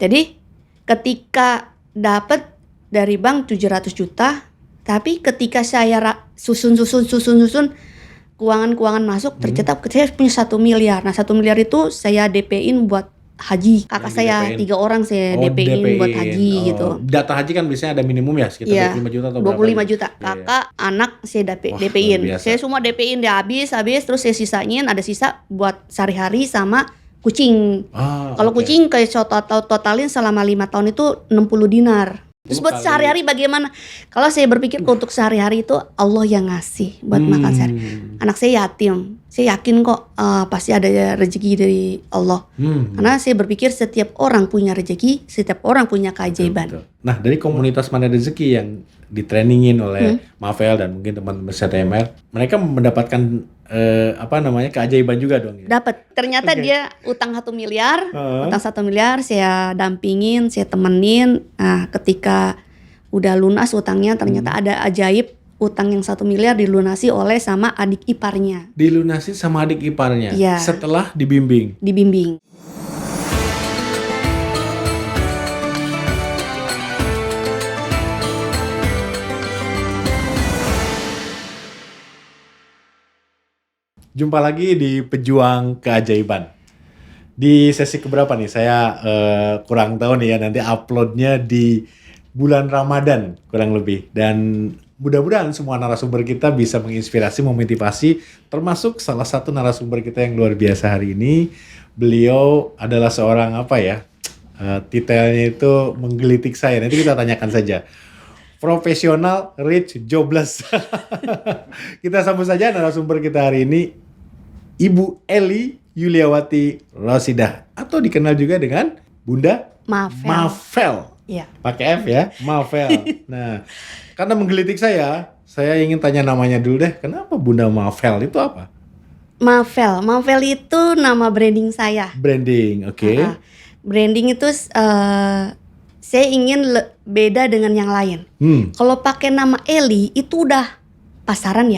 Jadi ketika dapat dari bank 700 juta, tapi ketika saya susun keuangan masuk, ternyata saya punya 1 miliar. Nah 1 miliar itu saya DP-in buat haji. Kakak saya 3 orang saya DP-in buat haji gitu. Data haji kan biasanya ada minimum ya, sekitar 25 juta atau berapa? 25 juta. Kakak, anak saya DP-in. Saya semua DP-in dia habis, terus saya sisain, ada sisa buat sehari-hari sama kucing. Kalau kucing kayak totalin selama 5 tahun itu 60 dinar. Terus buat sehari-hari bagaimana? Kalau saya berpikir untuk sehari-hari itu Allah yang ngasih buat makan sehari. Anak saya yatim. Saya yakin kok pasti ada rezeki dari Allah. Karena saya berpikir setiap orang punya rezeki, setiap orang punya keajaiban. Betul. Nah, dari komunitas Mana Rezeki yang ditrainingin oleh Mafel dan mungkin teman-teman CTMR, mereka mendapatkan keajaiban juga dong ya? Dapat. Ternyata dia utang 1 miliar, saya dampingin, saya temenin. Nah, ketika udah lunas utangnya, ternyata ada ajaib, utang yang 1 miliar dilunasi oleh sama adik iparnya. Dilunasi sama adik iparnya? Iya. Setelah dibimbing? Dibimbing. Jumpa lagi di Pejuang Keajaiban. Di sesi keberapa nih? Saya kurang tahu nih ya, nanti uploadnya di bulan Ramadan kurang lebih. Dan mudah-mudahan semua narasumber kita bisa menginspirasi, memotivasi, termasuk salah satu narasumber kita yang luar biasa hari ini. Beliau adalah seorang titelnya itu menggelitik saya. Nanti kita tanyakan saja. Profesional Rich Jobless. Kita sambut saja narasumber kita hari ini, Ibu Eli Yuliawati Rosidah, atau dikenal juga dengan Bunda Mafel. Iya. Pakai F ya, Mafel. Nah, karena menggelitik saya ingin tanya namanya dulu deh. Kenapa Bunda Mafel itu apa? Mafel itu nama branding saya. Branding, oke. Branding itu saya ingin beda dengan yang lain. Kalau pakai nama Eli itu udah pasaran.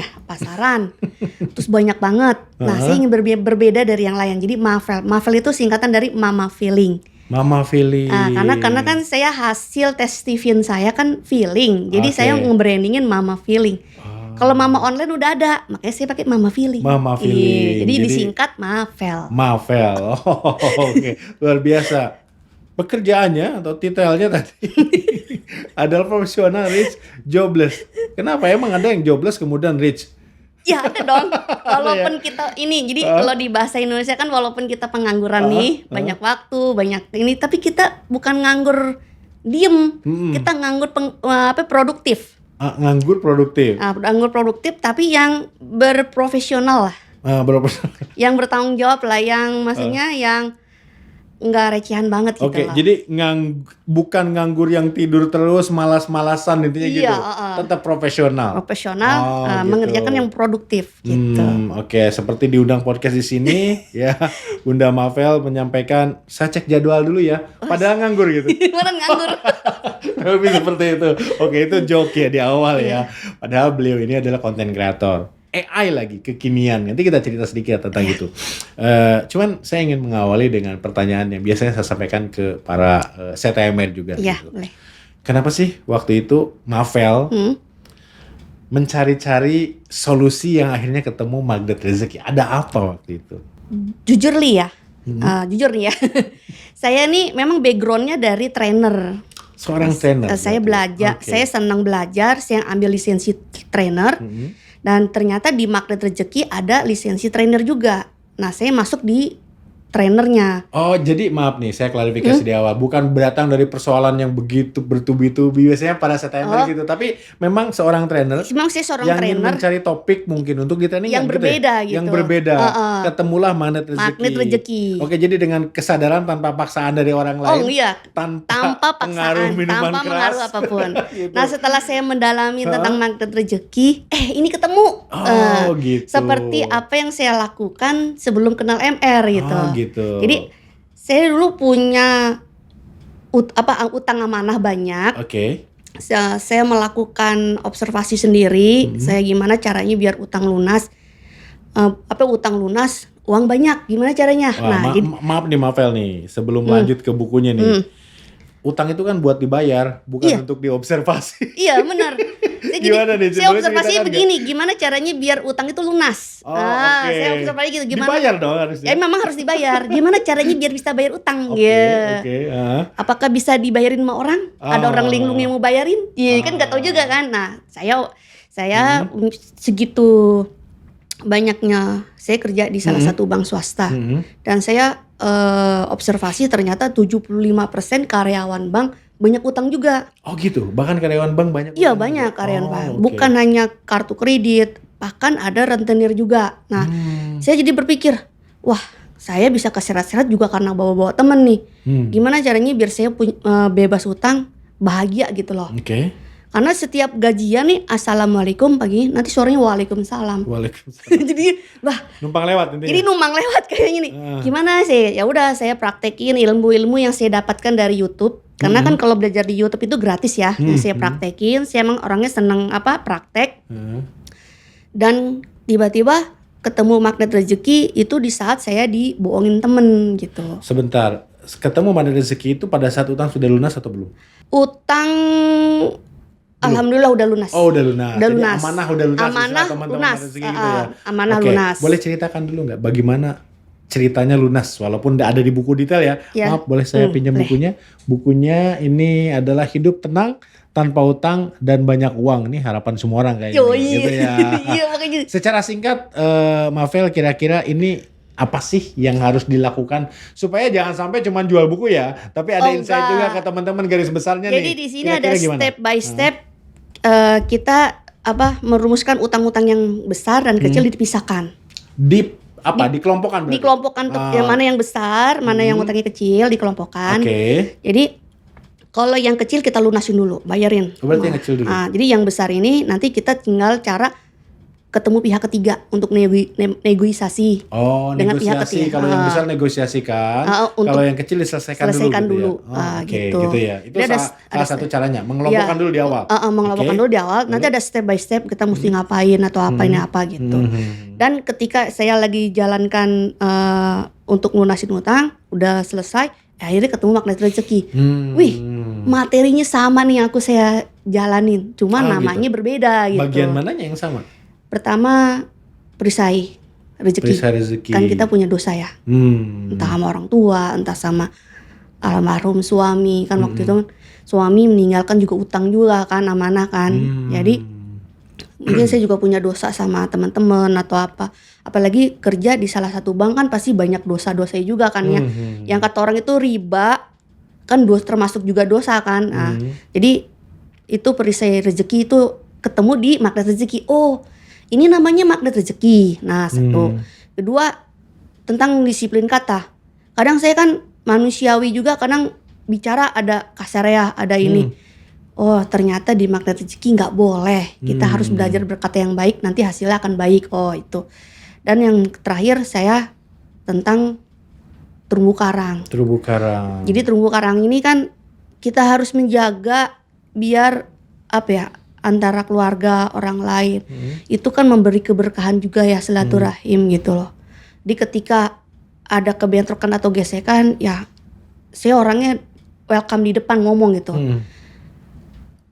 Terus banyak banget. Nah, saya ingin berbeda dari yang lain. Jadi Mafel itu singkatan dari Mama Feeling. Mama Feeling. Karena kan saya hasil tes Steven saya kan Feeling. Jadi saya nge-brandingin Mama Feeling. Kalau Mama online udah ada, makanya saya pakai Mama Feeling. Mama Feeling. Jadi disingkat Mafel. Oke. Luar biasa. Pekerjaannya atau titelnya tadi adalah profesional rich jobless. Kenapa emang ada yang jobless kemudian rich? Ya ada dong. Walaupun kita kalau di bahasa Indonesia kan walaupun kita pengangguran nih, banyak waktu, banyak ini, tapi kita bukan nganggur diem. Kita nganggur produktif. Nganggur produktif. Nganggur produktif tapi yang berprofesional lah. Yang bertanggung jawab lah, yang maksudnya yang nggak recehan banget gitu Oke, lah. jadi bukan nganggur yang tidur terus, malas-malasan intinya gitu. Tetap profesional. Gitu. Mengerjakan yang produktif gitu. Oke, seperti diundang podcast di sini ya, Bunda Mafel menyampaikan, saya cek jadwal dulu ya. Padahal nganggur gitu. Mana nganggur? Tapi seperti itu. Oke, itu joke ya di awal ya. Padahal beliau ini adalah content creator. AI lagi, kekinian. Nanti kita cerita sedikit tentang itu. Cuman saya ingin mengawali dengan pertanyaan yang biasanya saya sampaikan ke para CTMR juga. Iya, gitu. boleh. Kenapa sih waktu itu Mafel mencari-cari solusi yang akhirnya ketemu Magnet Rezeki? Ada apa waktu itu? Jujur nih ya. Saya nih memang backgroundnya dari trainer. Seorang trainer. Saya belajar, saya senang belajar, saya ambil lisensi trainer. Dan ternyata di Magnet Rezeki ada lisensi trainer juga. Nah, saya masuk di trainernya. Oh, jadi maaf nih, saya klarifikasi di awal. Bukan datang dari persoalan yang begitu bertubi-tubi biasanya pada CTMR gitu. Tapi memang seorang trainer. Memang saya seorang yang trainer. Yang mencari topik mungkin untuk di training yang berbeda gitu. Yang berbeda. Ketemulah Magnet Rezeki. Magnet Rezeki. Oke, jadi dengan kesadaran tanpa paksaan dari orang lain. Oh iya. Tanpa paksaan, tanpa mengaruh apapun. Gitu. Nah, setelah saya mendalami tentang Magnet Rezeki, ini ketemu. Gitu. Seperti apa yang saya lakukan sebelum kenal MR gitu. Gitu. Jadi saya dulu punya utang amanah banyak. Oke. Saya melakukan observasi sendiri. Saya gimana caranya biar utang lunas. Utang lunas, uang banyak. Gimana caranya? Wah, maaf nih Mafel nih. Sebelum lanjut ke bukunya nih. utang itu kan buat dibayar, bukan untuk diobservasi. Iya benar. Saya observasi begini, gimana caranya biar utang itu lunas. Saya observasi gitu, gimana? Dibayar dong harusnya. Ya memang harus dibayar. Gimana caranya biar bisa bayar utang? Apakah bisa dibayarin sama orang? Ada orang linglung yang mau bayarin? Iya kan nggak tahu juga kan. Nah saya segitu banyaknya saya kerja di salah satu bank swasta dan saya observasi ternyata 75% karyawan bank banyak utang juga. Oh gitu, bahkan karyawan bank banyak. Iya banyak karyawan bank, bukan hanya kartu kredit, bahkan ada rentenir juga. Nah, saya jadi berpikir, wah saya bisa keseret-seret juga karena bawa-bawa temen nih. Gimana caranya biar saya bebas utang, bahagia gitu loh. Karena setiap gajian nih, assalamualaikum pagi, nanti sorenya waalaikumsalam. Jadi, wah, numpang lewat intinya. Jadi numpang lewat kayaknya nih. Gimana sih? Ya udah saya praktekin ilmu-ilmu yang saya dapatkan dari YouTube. Karena kan kalau belajar di YouTube itu gratis ya. Yang saya praktekin, saya emang orangnya seneng praktek. Dan tiba-tiba ketemu magnet rezeki itu di saat saya dibohongin temen gitu. Sebentar, ketemu magnet rezeki itu pada saat utang sudah lunas atau belum? Utang alhamdulillah udah lunas. Oh udah lunas. Udah lunas. Amanah udah lunas. Amanah lunas. Gitu ya. Amanah lunas. Boleh ceritakan dulu nggak bagaimana ceritanya lunas? Walaupun nggak ada di buku detail ya. Maaf boleh saya pinjam bukunya. Bukunya ini adalah Hidup Tenang Tanpa Utang dan Banyak Uang. Ini harapan semua orang kayaknya. Gitu ya. Iya makanya. Secara singkat, Mafel kira-kira ini apa sih yang harus dilakukan supaya jangan sampai cuma jual buku ya, tapi ada insight juga ke teman-teman garis besarnya. Jadi nih. Jadi di sini ada step by step kita merumuskan utang-utang yang besar dan kecil dipisahkan. Dikelompokkan berarti? Dikelompokkan yang mana yang besar, mana yang utangnya kecil, dikelompokkan. Jadi kalau yang kecil kita lunasin dulu, bayarin. Berarti yang kecil dulu. Jadi yang besar ini nanti kita tinggal cara ketemu pihak ketiga untuk negosiasi. Dengan pihak ketiga. Kalau yang besar negosiasikan, kalau yang kecil diselesaikan dulu. Gitu ya. Itu salah satu caranya, mengelompokkan dulu di awal. Mengelompokkan dulu di awal. Nanti ada step by step kita mesti ngapain atau apa gitu. Dan ketika saya lagi jalankan untuk lunasin utang, udah selesai, akhirnya ketemu magnet rezeki. Wih, materinya sama nih yang saya jalanin, cuma namanya berbeda gitu. Bagian mananya yang sama? Pertama perisai rezeki. Kan kita punya dosa ya. Entah sama orang tua, entah sama almarhum suami. Kan waktu itu suami meninggalkan juga utang juga kan, amanah kan. Jadi mungkin saya juga punya dosa sama teman-teman atau apa. Apalagi kerja di salah satu bank kan pasti banyak dosa-dosa juga kan ya. Yang kata orang itu riba kan termasuk juga dosa kan. Jadi itu perisai rezeki itu ketemu di magnet rezeki. Oh, ini namanya magnet rezeki. Nah, satu. Kedua, tentang disiplin kata. Kadang saya kan manusiawi juga, kadang bicara ada kasar ya, ada ini. Oh, ternyata di magnet rezeki nggak boleh. Kita harus belajar berkata yang baik, nanti hasilnya akan baik. Oh, itu. Dan yang terakhir saya tentang terumbu karang. Jadi terumbu karang ini kan kita harus menjaga biar antara keluarga orang lain itu kan memberi keberkahan juga ya, silaturahim gitu loh. Di ketika ada kebentrokan atau gesekan ya saya orangnya welcome di depan ngomong gitu.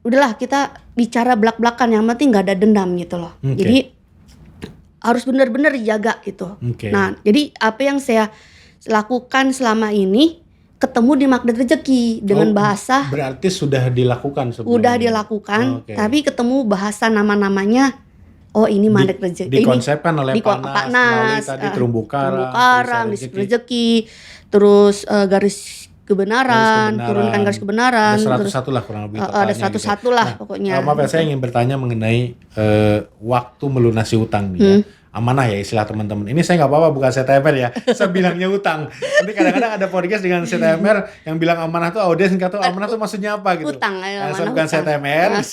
Udahlah kita bicara belak-belakan, yang penting nggak ada dendam gitu loh. Jadi harus benar-benar dijaga gitu. Nah jadi apa yang saya lakukan selama ini ketemu di magnet rezeki dengan bahasa. Berarti sudah dilakukan sebelumnya. Udah dilakukan, tapi ketemu bahasa nama-namanya. Oh ini magnet rezeki. Dikonsepkan oleh Pak Nas, tadi terumbu karang, disiplin rezeki, terus garis kebenaran, turunkan garis kebenaran. Ada 101 lah kurang lebih totalnya. Ada 101 lah pokoknya. Maaf ya, saya ingin bertanya mengenai waktu melunasi utang nih ya. Amanah ya istilah teman-teman. Ini saya nggak apa-apa bukan CTMR ya. Saya bilangnya utang. Nanti kadang-kadang ada podcast dengan CTMR yang bilang amanah tuh audiens nggak tahu amanah tuh maksudnya apa gitu. Utang. Saya bukan CTMR.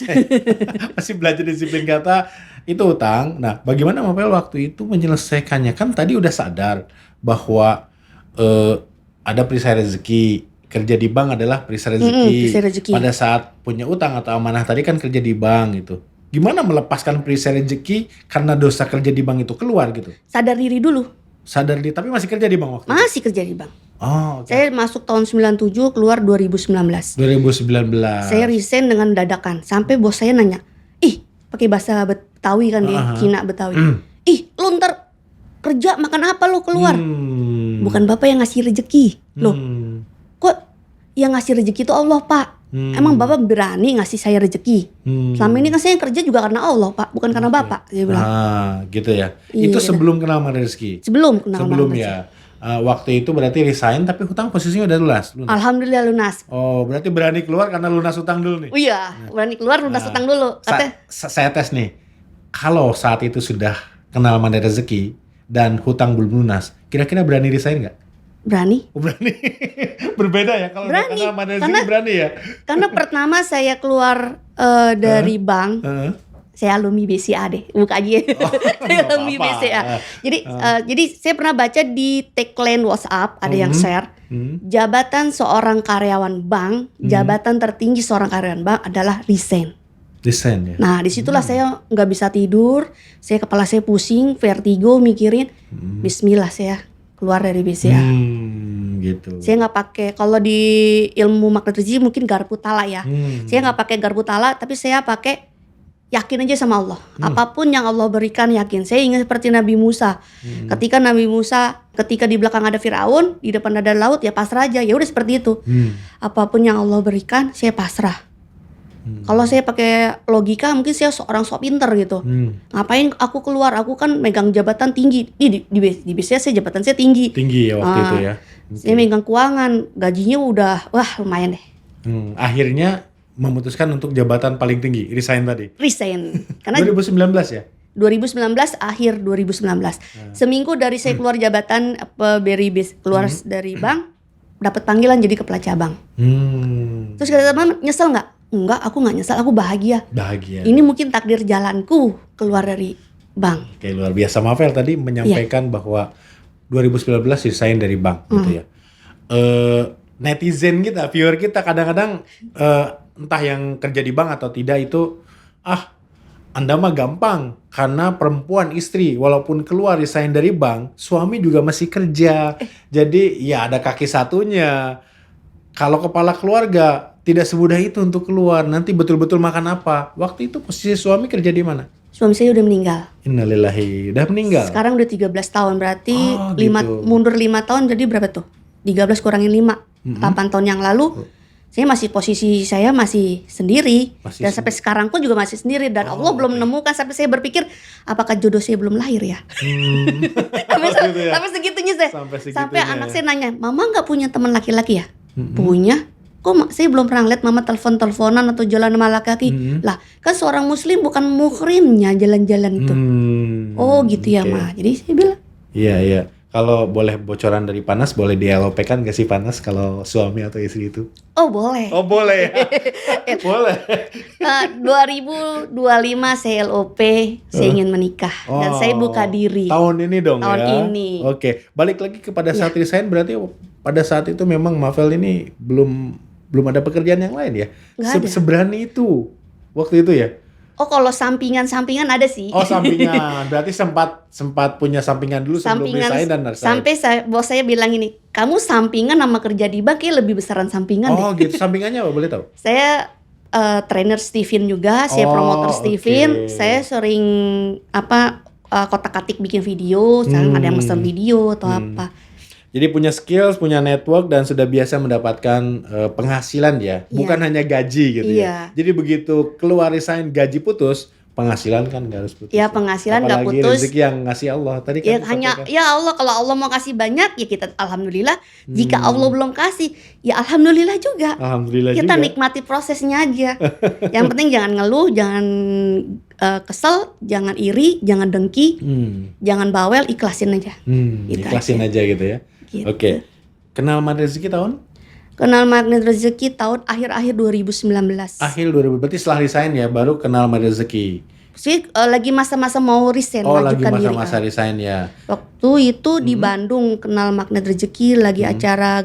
Masih belajar disiplin kata itu utang. Nah, bagaimana Mapel waktu itu menyelesaikannya? Kan tadi udah sadar bahwa ada perisai rezeki. Kerja di bank adalah perisai rezeki. Pada saat punya utang atau amanah tadi kan kerja di bank gitu. Gimana melepaskan perisai rezeki karena dosa kerja di bank itu keluar gitu? Sadar diri dulu. Tapi masih kerja di bank waktu itu? Masih kerja di bank. Oh, oke. Saya masuk tahun 97, keluar 2019. 2019. Saya resign dengan dadakan. Sampai bos saya nanya, ih pakai bahasa Betawi kan dia, Cina Betawi. Ih lu ntar kerja makan apa lu keluar? Bukan bapak yang ngasih rezeki. Loh kok yang ngasih rezeki itu Allah pak? Emang bapak berani ngasih saya rezeki? Selama ini kan saya kerja juga karena Allah pak, bukan karena bapak. Dia bilang. Gitu ya. Iya, Itu gitu. sebelum kenal Mada Rezeki. Sebelum kenal Sebelum Mada ya. Waktu itu berarti resign tapi hutang posisinya udah lunas. Alhamdulillah lunas. Oh, berarti berani keluar karena lunas hutang dulu nih. Oh iya, berani keluar lunas hutang dulu. Saya tes nih. Kalau saat itu sudah kenal Mada Rezeki dan hutang belum lunas, kira-kira berani resign nggak? Berani. Oh, berani. Berbeda ya kalau udah kenal Mada Rezeki berani ya. Karena pertama saya keluar dari bank. Saya alumni BCA deh, buka aja. Saya alumni BCA. Jadi saya pernah baca di tagline WhatsApp ada yang share, jabatan seorang karyawan bank, jabatan tertinggi seorang karyawan bank adalah resign. Resign ya. Nah disitulah saya nggak bisa tidur, kepala saya pusing, vertigo mikirin, Bismillah saya keluar dari BCA. Gitu. Saya nggak pakai, kalau di ilmu magnet rezeki mungkin garpu tala ya. Saya nggak pakai garpu tala, tapi saya pakai yakin aja sama Allah. Apapun yang Allah berikan yakin. Saya ingat seperti Nabi Musa. Ketika Nabi Musa, ketika di belakang ada Firaun, di depan ada laut, ya pasrah aja. Ya udah seperti itu. Apapun yang Allah berikan, saya pasrah. Kalau saya pakai logika, mungkin saya seorang sok pinter gitu. Ngapain aku keluar? Aku kan megang jabatan tinggi. Di BCA saya jabatan saya tinggi. Tinggi ya waktu itu ya. Saya megang keuangan, gajinya udah lumayan deh. Akhirnya memutuskan untuk jabatan paling tinggi, resign tadi. Resign. Karena 2019 ya? 2019, akhir 2019. Seminggu dari saya keluar jabatan keluar dari bank, dapat panggilan jadi kepala cabang. Terus kata teman, nyesel nggak? Enggak, aku nggak nyesel, aku bahagia. Bahagia. Ini mungkin takdir jalanku keluar dari bank. Oke, luar biasa. Mafel tadi menyampaikan bahwa 2019 resign dari bank gitu ya. Netizen kita, viewer kita kadang-kadang entah yang kerja di bank atau tidak itu, Anda mah gampang karena perempuan istri walaupun keluar resign dari bank, suami juga masih kerja. Jadi ya ada kaki satunya. Kalau kepala keluarga tidak semudah itu untuk keluar. Nanti betul-betul makan apa? Waktu itu posisi suami kerja di mana? Suami saya udah meninggal. Innalillahi, udah meninggal. Sekarang udah 13 tahun, berarti gitu. mundur 5 tahun, jadi berapa tuh? 13 kurangin 5, 8 tahun yang lalu. Saya posisi saya masih sendiri. Dan sampai sekarang pun juga masih sendiri. Dan Allah belum menemukan, sampai saya berpikir apakah jodoh saya belum lahir ya. Sampai segitunya saya. Sampai anak saya nanya, mama gak punya teman laki-laki ya? Punya. Kok saya belum pernah lihat mama telepon-teleponan atau jalan sama laki-laki. Lah kan seorang muslim bukan muhrimnya jalan-jalan itu. Oh gitu ya Ma. Jadi saya bilang. Iya. Kalau boleh bocoran dari Panas, boleh di-LOP-kan gak sih Panas kalau suami atau istri itu? Oh boleh. Oh boleh ya? Boleh. 2025 saya LOP, saya ingin menikah. Dan saya buka diri. Tahun ini dong tahun ya? Tahun ini. Oke, balik lagi kepada saat resign, berarti pada saat itu memang Mafel ini belum ada pekerjaan yang lain ya? Seberani itu waktu itu ya? Oh kalau sampingan ada sih. Oh sampingan, berarti sempat punya sampingan dulu sebelum resign dan resign. Sampai bos saya bilang ini, kamu sampingan sama kerja di bank kayak lebih besaran sampingan deh. Oh gitu, sampingannya apa boleh tahu? Saya trainer Steven juga, saya promoter Steven. Saya sering kotak-katik bikin video, ada yang mesen video atau apa. Jadi punya skills, punya network dan sudah biasa mendapatkan penghasilan ya, bukan hanya gaji gitu ya. Jadi begitu keluar resign gaji putus, penghasilan kan nggak harus putus. Ya penghasilan nggak putus. Apalagi rezeki yang ngasih Allah tadi kan. Ya Allah, kalau Allah mau kasih banyak ya kita alhamdulillah. Jika Allah belum kasih, ya alhamdulillah juga. Alhamdulillah kita juga. Nikmati prosesnya aja. Yang penting jangan ngeluh, jangan kesel, jangan iri, jangan dengki, jangan bawel, ikhlasin aja. Ikhlasin aja gitu ya. Gitu. Oke. Kenal Magnet Rezeki tahun? Kenal Magnet Rezeki tahun akhir 2019. Akhir 2000, berarti setelah resign ya baru kenal Magnet Rezeki. Sih lagi masa-masa mau resign, lagi masa-masa resign ya. Waktu itu di Bandung kenal Magnet Rezeki lagi acara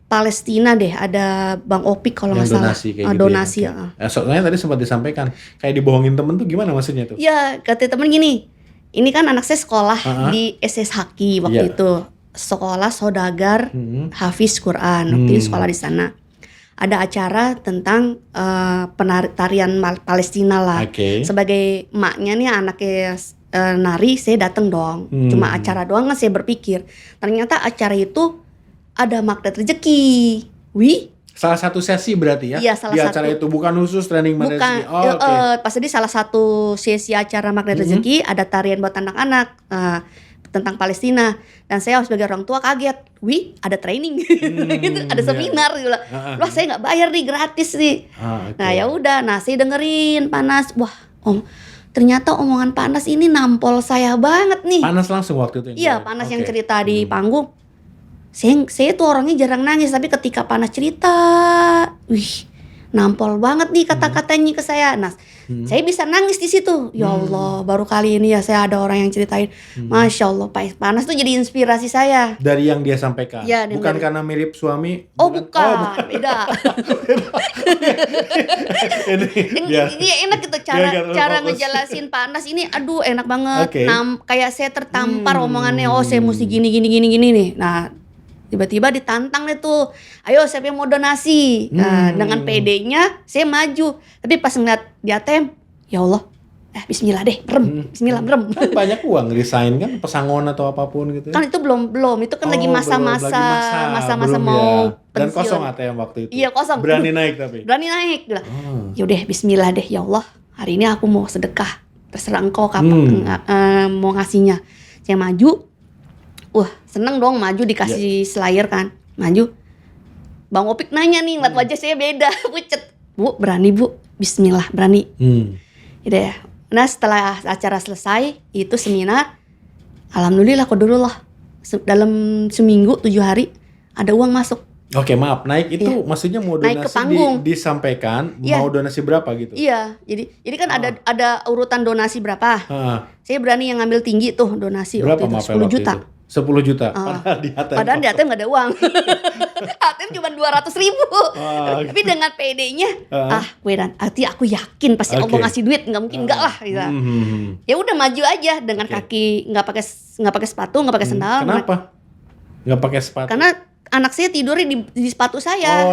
Palestina deh, ada Bang Opik kalau nggak salah. Donasi ya. Soalnya tadi sempat disampaikan kayak dibohongin temen tuh gimana maksudnya tuh? Ya kata temen gini, ini kan anak saya sekolah di SS Haki waktu itu. sekolah saudagar hafiz Quran waktu itu sekolah di sana. Ada acara tentang tarian Palestina lah. Sebagai emaknya nih anaknya nari, saya datang dong. Cuma acara doang kan saya berpikir. Ternyata acara itu ada magnet rezeki. Salah satu sesi berarti ya? Iya, salah di satu. acara itu bukan khusus training magnet rezeki. Pas di salah satu sesi acara magnet rezeki ada tarian buat anak-anak tentang Palestina, dan saya sebagai orang tua kaget, ada training, gitu, ada seminar gitu lah. Wah, saya nggak bayar nih, gratis nih. Nah ya udah, saya dengerin Panas, wah ternyata omongan Panas ini nampol saya banget nih. Panas langsung waktu itu? Iya, Panas yang cerita di panggung. Saya tuh orangnya jarang nangis, tapi ketika Panas cerita, nampol banget nih kata-katanya ke saya. Nah, saya bisa nangis di situ. Ya Allah, baru kali ini ya saya ada orang yang ceritain. Masya Allah, Panas tuh jadi inspirasi saya. Dari yang dia sampaikan? Ya, bukan karena mirip suami? Bukan. Beda. Ini enak gitu cara ngejelasin Panas ini, aduh enak banget. Kayak saya tertampar omongannya, saya mesti gini nih. Nah, tiba-tiba ditantang deh tuh, ayo siapa yang mau donasi. Dengan PD-nya saya maju. Tapi pas ngeliat di ATM, ya Allah, bismillah deh, bismillah. Banyak uang resign kan, pesangon atau apapun gitu. Kan itu belum, itu kan lagi masa-masa mau pensiun. Dan kosong ATM waktu itu. Iya, kosong. Berani naik tapi. Berani naik. Yaudah, bismillah deh, ya Allah, hari ini aku mau sedekah. Terserah engkau kapan mau ngasihnya. Saya maju. Wah, seneng dong maju dikasih slayer kan. Maju. Bang Opik nanya nih, ngeliat wajah saya beda, pucet. Bu, berani Bu? Bismillah, berani. Gitu ya. Nah, setelah acara selesai, itu seminar, alhamdulillah, qadarullah. Dalam seminggu 7 hari, ada uang masuk. Oke, maaf, naik itu maksudnya mau donasi naik ke panggung. Disampaikan, mau donasi berapa gitu? Iya, jadi kan ada urutan donasi berapa. Saya berani yang ngambil tinggi tuh donasi. Berapa waktu itu, 10 juta. 10 juta, padahal di ATM gak ada uang. ATM cuma 200.000. Tapi dengan PD-nya, arti aku yakin pasti Allah ngasih duit, nggak mungkin enggak lah. Gitu. Ya udah maju aja dengan kaki nggak pakai sepatu, nggak pakai sendal. Kenapa? Nggak pakai sepatu? Karena anak saya tidurnya di sepatu saya.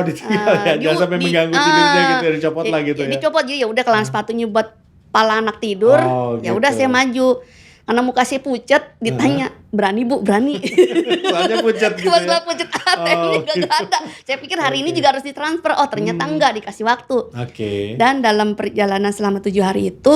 Jangan sampai mengganggu tidurnya gitu, dicopot lah gitu ya. Dicopot ya udah, kelan sepatunya buat pala anak tidur. Ya udah saya maju. Karena muka saya pucat, ditanya, berani Bu, berani. Soalnya pucat gitu ya? Soalnya pucat, ATM-nya gak ada. Saya pikir hari ini juga harus ditransfer, ternyata enggak, dikasih waktu. Dan dalam perjalanan selama 7 hari itu,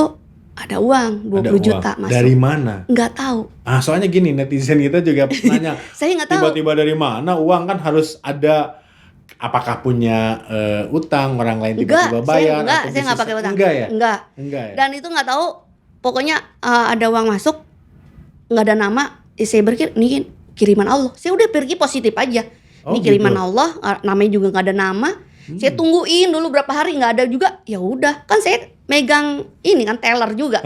ada uang, 20 juta masuk. Dari mana? Nggak tahu. Soalnya gini, netizen kita juga nanya, saya nggak tahu. Tiba-tiba dari mana, uang kan harus ada, apakah punya utang, orang lain tiba-tiba bayar? Saya nggak pakai utang. Enggak ya? Enggak ya? Dan itu nggak tahu. Pokoknya ada uang masuk, nggak ada nama. Saya berpikir ini kiriman Allah. Saya udah pergi positif aja. Ini kiriman Allah, namanya juga nggak ada nama. Saya tungguin dulu berapa hari, nggak ada juga. Ya udah, kan saya megang ini kan teller juga,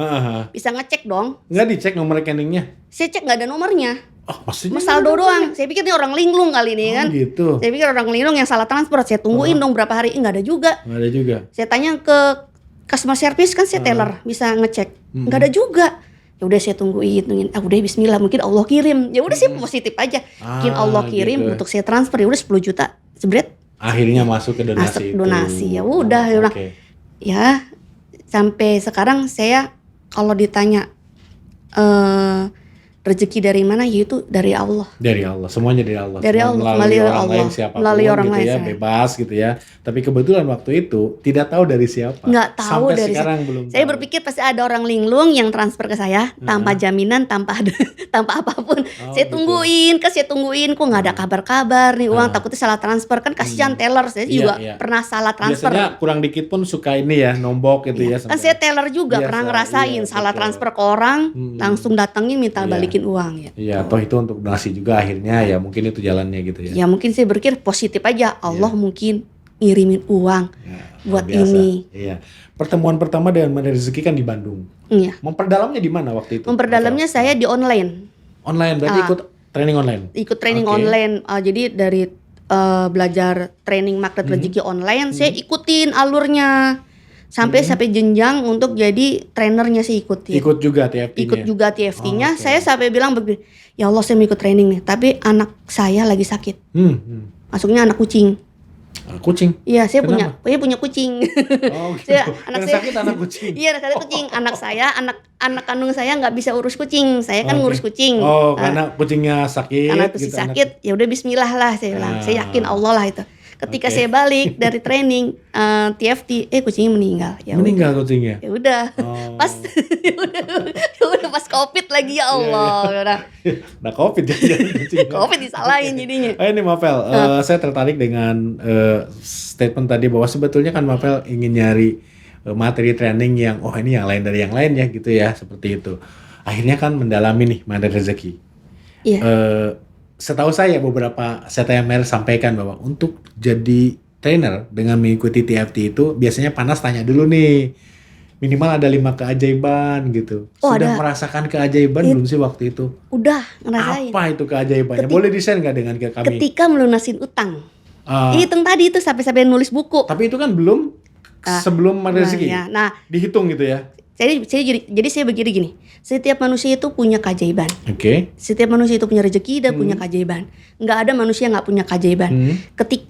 bisa ngecek dong. Nggak dicek nomor rekeningnya? Saya cek nggak ada nomornya. Maksudnya saldo doang. Saya pikir ini orang linglung kali ini kan. Gitu. Saya pikir orang linglung yang salah transfer. Saya tungguin dong berapa hari, nggak ada juga. Nggak ada juga. Saya tanya ke customer service, kan saya teller, bisa ngecek, nggak ada juga. Ya udah saya tungguin, udah bismillah, mungkin Allah kirim. Ya udah saya positif aja, mungkin Allah kirim gitu. Untuk saya transfer. Ya udah 10 juta sebret. Akhirnya masuk ke donasi. Donasi. Ya udah, ya sampai sekarang saya kalau ditanya rezeki dari mana, yaitu dari Allah. Dari Allah, semuanya dari Allah. Dari Allah, melalui orang lain siapapun, melalui orang lain ya, bebas gitu ya. Tapi kebetulan waktu itu tidak tahu dari siapa. Nggak tahu. Sampai dari sekarang belum. Saya berpikir pasti ada orang linglung yang transfer ke saya tanpa jaminan, tanpa apapun. Saya tungguin, kok nggak ada kabar-kabar nih uang. Takutnya salah transfer, kan kasihan teller. Saya juga pernah salah transfer. Biasanya kurang dikit pun suka ini ya, nombok gitu ya. Kan saya teller juga pernah ngerasain salah transfer ke orang, langsung datangin minta balikin uang ya. Iya, toh itu untuk donasi juga akhirnya ya, mungkin itu jalannya gitu ya. Ya mungkin saya berpikir positif aja, Allah mungkin ngirimin uang buat ini. Iya. Pertemuan pertama dengan Magnet Rezeki kan di Bandung. Iya. Memperdalamnya di mana waktu itu? Memperdalamnya saya di online. Online berarti ikut training online. Ikut training online. Jadi dari belajar training Magnet Rezeki online, saya ikutin alurnya. sampai jenjang untuk jadi trainernya sih ikut ya. Ikut juga TFT-nya. Ikut juga TFT-nya. Okay. Saya sampai bilang begini, ya Allah saya mau ikut training nih, tapi anak saya lagi sakit. Masuknya anak kucing. Kucing? Iya, saya punya kucing. Oh gitu. Anak sakit anak kucing? Iya, anak kucing. Anak kandung saya nggak bisa urus kucing. Saya kan ngurus kucing. Oh, karena kucingnya sakit. Karena kucing sakit, ya udah bismillah lah saya bilang. Saya yakin Allah lah itu. Ketika saya balik dari training TFT, kucingnya meninggal. Meninggal kucingnya. Ya udah. Pas udah pas Covid lagi ya Allah. Nah Covid ya kucingnya. Covid disalahin jadinya. Ini Mafel, saya tertarik dengan statement tadi bahwa sebetulnya kan Mafel ingin nyari materi training yang ini yang lain dari yang lain ya gitu ya, seperti itu. Akhirnya kan mendalami nih Mandar Rezeki. Iya. Setahu saya beberapa CTMR sampaikan bahwa untuk jadi trainer dengan mengikuti TFT itu biasanya panas tanya dulu nih, minimal ada 5 keajaiban gitu. Sudah merasakan keajaiban belum sih waktu itu? Udah ngerasain. Apa itu keajaibannya? Boleh di-share nggak dengan kami? Ketika melunasin utang. Hitung tadi itu sampai nulis buku. Tapi itu kan belum sebelum Mandar Rezeki. Ya. Nah, dihitung gitu ya. Jadi saya begini gini. Setiap manusia itu punya keajaiban. Oke. Setiap manusia itu punya rezeki dan punya keajaiban. Nggak ada manusia nggak punya keajaiban.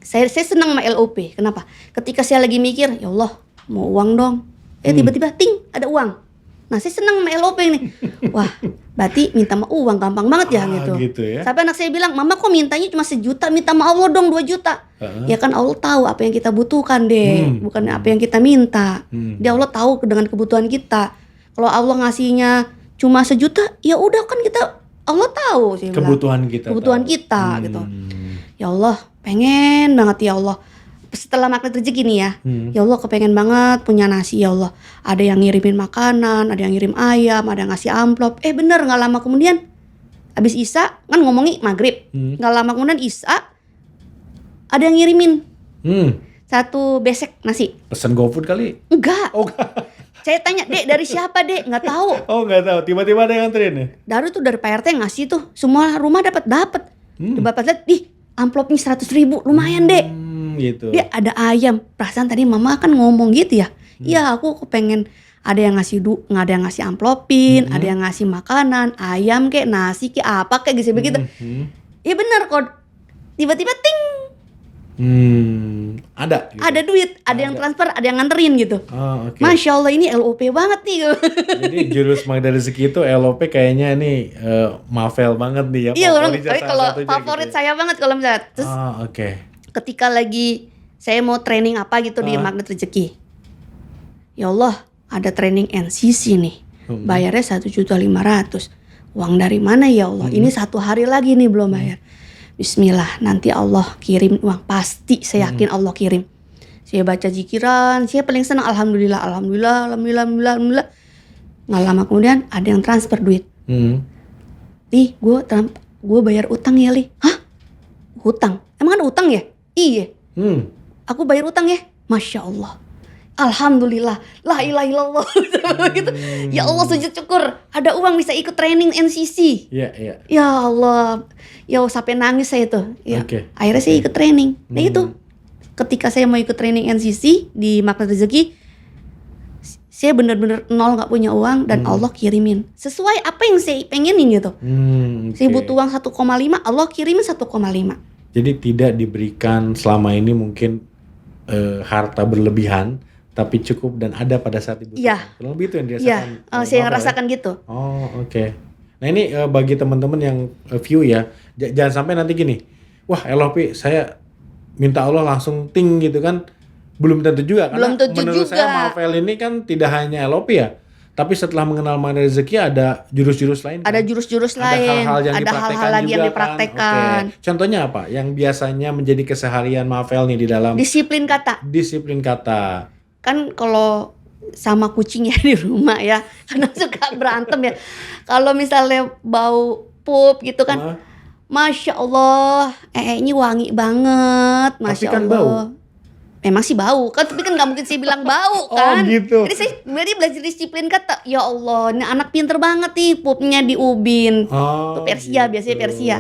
Saya senang sama LOP. Kenapa? Ketika saya lagi mikir, ya Allah mau uang dong. Tiba-tiba ting ada uang. Nah saya senang sama LOP nih. Wah berarti minta sama uang gampang banget ya gitu ya. Sampai anak saya bilang, mama kok mintanya cuma 1 juta, minta sama Allah dong 2 juta. Ya kan Allah tahu apa yang kita butuhkan deh, bukan apa yang kita minta. Dia Allah tahu dengan kebutuhan kita. Kalau Allah ngasihnya cuma 1 juta, ya udah kan kita Allah tahu sih. Kebutuhan kita gitu. Ya Allah pengen banget ya Allah. Setelah magnet rezeki nih ya, ya Allah kepengen banget punya nasi ya Allah. Ada yang ngirimin makanan, ada yang ngirim ayam, ada yang ngasih amplop. Bener gak lama kemudian, habis Isya, kan ngomongin maghrib. Gak lama kemudian Isya, ada yang ngirimin 1 besek nasi. Pesan GoFood kali? Enggak. Saya tanya, Dek dari siapa Dek? Gak tahu. Gak tahu, tiba-tiba ada yang nganterin ya? Dari Pak RT ngasih tuh, semua rumah dapat. Bapak lihat, amplopnya 100.000, lumayan Dek. Gitu. Dia ada ayam. Perasaan tadi mama kan ngomong gitu ya. Iya aku kepengen ada yang ngasih nggak ada yang ngasih amplopin, ada yang ngasih makanan, ayam kayak nasi kayak apa kayak gitu begitu. Iya benar kok. Tiba-tiba ting. Ada. Gitu. Ada duit, ada yang transfer, ada yang nganterin gitu. Okay. Masya Allah ini LOP banget nih. Jadi jurus Mandar Rezeki itu LOP kayaknya nih Mafel banget nih ya. Iya orang. Tapi kalau favorit gitu ya. Saya banget kalau misalnya. Terus, ketika lagi saya mau training apa gitu di Magnet Rezeki, ya Allah ada training NCC nih, bayarnya 1.500.000. Uang dari mana ya Allah? Ini 1 hari lagi nih belum bayar. Bismillah, nanti Allah kirim uang, pasti saya yakin Allah kirim. Saya baca zikiran, saya paling senang alhamdulillah. Nggak lama kemudian ada yang transfer duit. Li, gue bayar utang ya Li. Hah? Hutang? Emang ada utang ya? Iya. Aku bayar utang ya. Masya Allah. Alhamdulillah. La ilaha illallah. Gitu. Ya Allah sujud syukur. Ada uang bisa ikut training NCC. Iya. Ya Allah. Ya sampai nangis saya tuh. Ya. Akhirnya saya ikut training. Nah itu. Ketika saya mau ikut training NCC di Magnet Rezeki, saya benar-benar nol gak punya uang dan Allah kirimin. Sesuai apa yang saya pengenin gitu. Saya butuh uang 1,5, Allah kirimin 1,5. Jadi tidak diberikan selama ini mungkin harta berlebihan, tapi cukup dan ada pada saat dibutuhkan. Iya. Kurang lebih itu yang dirasakan. Iya, saya ngerasakan gitu. Nah ini bagi teman-teman yang view ya, jangan sampai nanti gini, wah LOP saya minta Allah langsung ting gitu kan, belum tentu juga. Karena menurut saya Mafel ini kan tidak hanya LOP ya, tapi setelah mengenal Mandar Rezeki ada jurus-jurus lain. Ada jurus-jurus lain. Ada hal-hal lagi yang dipraktekkan. Contohnya apa? Yang biasanya menjadi keseharian Mafel nih di dalam disiplin kata. Kan kalau sama kucing ya di rumah ya, karena suka berantem ya. Kalau misalnya bau pup gitu kan, Masya Allah, ini wangi banget, Masya Allah. Tapi kan bau. memang sih bau kan, tapi kan nggak mungkin saya bilang bau Oh kan. gitu. Jadi saya belajar disiplin kata, ya Allah, ini anak pinter banget nih, pupnya diubin. Tuh Persia, biasanya Persia.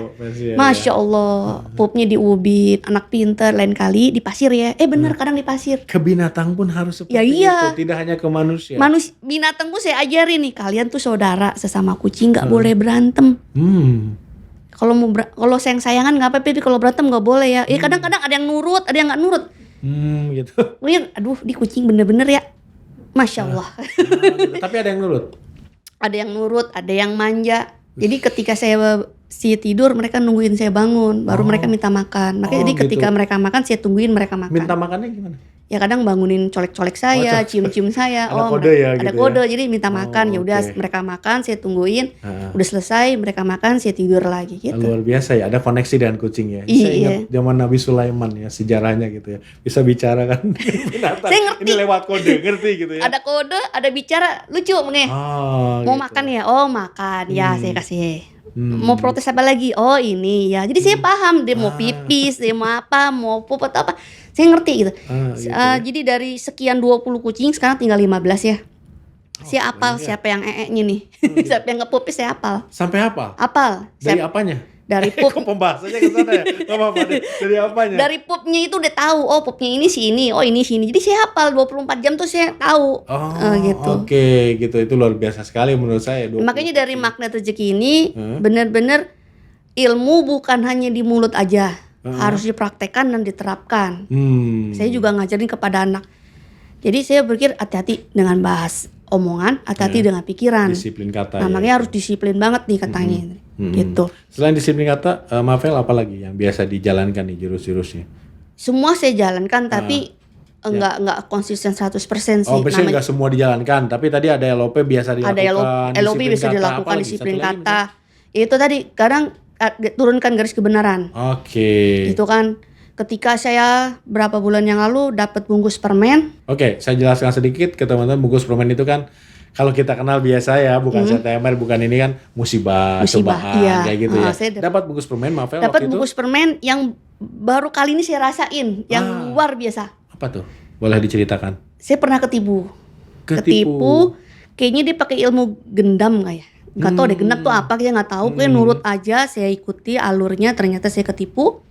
Masya Allah, pupnya diubin, anak pinter. Lain kali di pasir ya, benar kadang di pasir. Ke binatang pun harus seperti Ya, iya. itu, tidak hanya ke manusia. Binatang pun saya ajarin nih, kalian tuh saudara sesama kucing, nggak boleh berantem. Kalau sayang-sayangan nggak apa-apa, kalau berantem nggak boleh ya. Kadang-kadang ada yang nurut, ada yang nggak nurut. Gitu. Aduh, di kucing bener-bener ya, Masya Allah. Gitu. Tapi ada yang nurut? Ada yang nurut, ada yang manja. Jadi ketika saya tidur, mereka nungguin saya bangun, baru mereka minta makan. Makanya jadi ketika mereka makan, saya tungguin mereka makan. Minta makannya gimana? Ya kadang bangunin colek-colek saya, cium-cium saya. Ada kode ya, ada gitu kode, ya? jadi minta makan. Ya udah mereka makan, saya tungguin. Udah selesai, mereka makan, saya tidur lagi gitu. Luar biasa ya, ada koneksi dengan kucing ya. Iya. Saya ingat zaman Nabi Sulaiman ya, sejarahnya gitu ya. Bisa bicara kan binatang. Saya ngerti. Ini lewat kode, ngerti gitu ya. Ada kode, ada bicara, lucu nih. Mau gitu. makan ya? Oh makan, ya saya kasih. Mau protes apa lagi? Oh ini ya. Jadi saya paham dia mau pipis, dia mau apa, mau pup atau apa. Saya ngerti gitu. Gitu. Jadi dari sekian 20 kucing sekarang tinggal 15 ya. Saya apal siapa yang nya nih. Siapa yang ngepupis saya apal. Sampai apa? Apal. Dari apanya? Dari pup. Kok pembahasannya ke sana ya? Gak apa-apa deh. Dari apanya? Dari pupnya itu udah tahu. Oh pupnya ini si ini. Oh ini si ini. Jadi saya hafal 24 jam tuh saya tahu. Gitu. Oke, gitu. Itu luar biasa sekali menurut saya. Makanya dari magnet rezeki ini benar-benar ilmu bukan hanya di mulut aja. Harus dipraktekkan dan diterapkan. Saya juga ngajarin kepada anak. Jadi saya berpikir hati-hati dengan bahas omongan, hati-hati dengan pikiran. Disiplin kata. Nah, makanya harus disiplin banget nih katanya. Gitu. Selain disiplin kata, Mafel apa lagi yang biasa dijalankan nih jurus-jurusnya? Semua saya jalankan tapi enggak konsisten 100% sih. Oh, biasanya enggak semua dijalankan, tapi tadi ada LOP biasa dilakukan. Ada LOP bisa dilakukan, disiplin kata. Itu tadi kadang turunkan garis kebenaran. Oke. Itu kan ketika saya berapa bulan yang lalu dapat bungkus permen. Oke, saya jelaskan sedikit ke teman-teman. Bungkus permen itu kan kalau kita kenal biasa ya, bukan CTMR, bukan ini kan musibah cobaan iya. kayak gitu ya. Dapat bungkus permen, Mafel. Dapat bungkus permen yang baru kali ini saya rasain, yang luar biasa. Apa tuh? Boleh diceritakan? Saya pernah ketipu. Kayaknya dia pakai ilmu gendam nggak ya? Nggak tahu deh gendam tuh apa, saya nggak tahu. Kayak nurut aja, saya ikuti alurnya. Ternyata saya ketipu.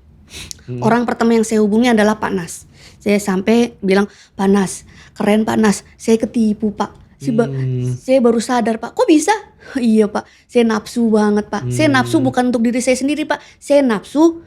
Orang pertama yang saya hubungi adalah Pak Nas. Saya sampai bilang, Pak Nas, keren Pak Nas, saya ketipu Pak. Saya baru sadar Pak, kok bisa? Iya Pak, saya nafsu banget Pak. Saya nafsu bukan untuk diri saya sendiri Pak. Saya nafsu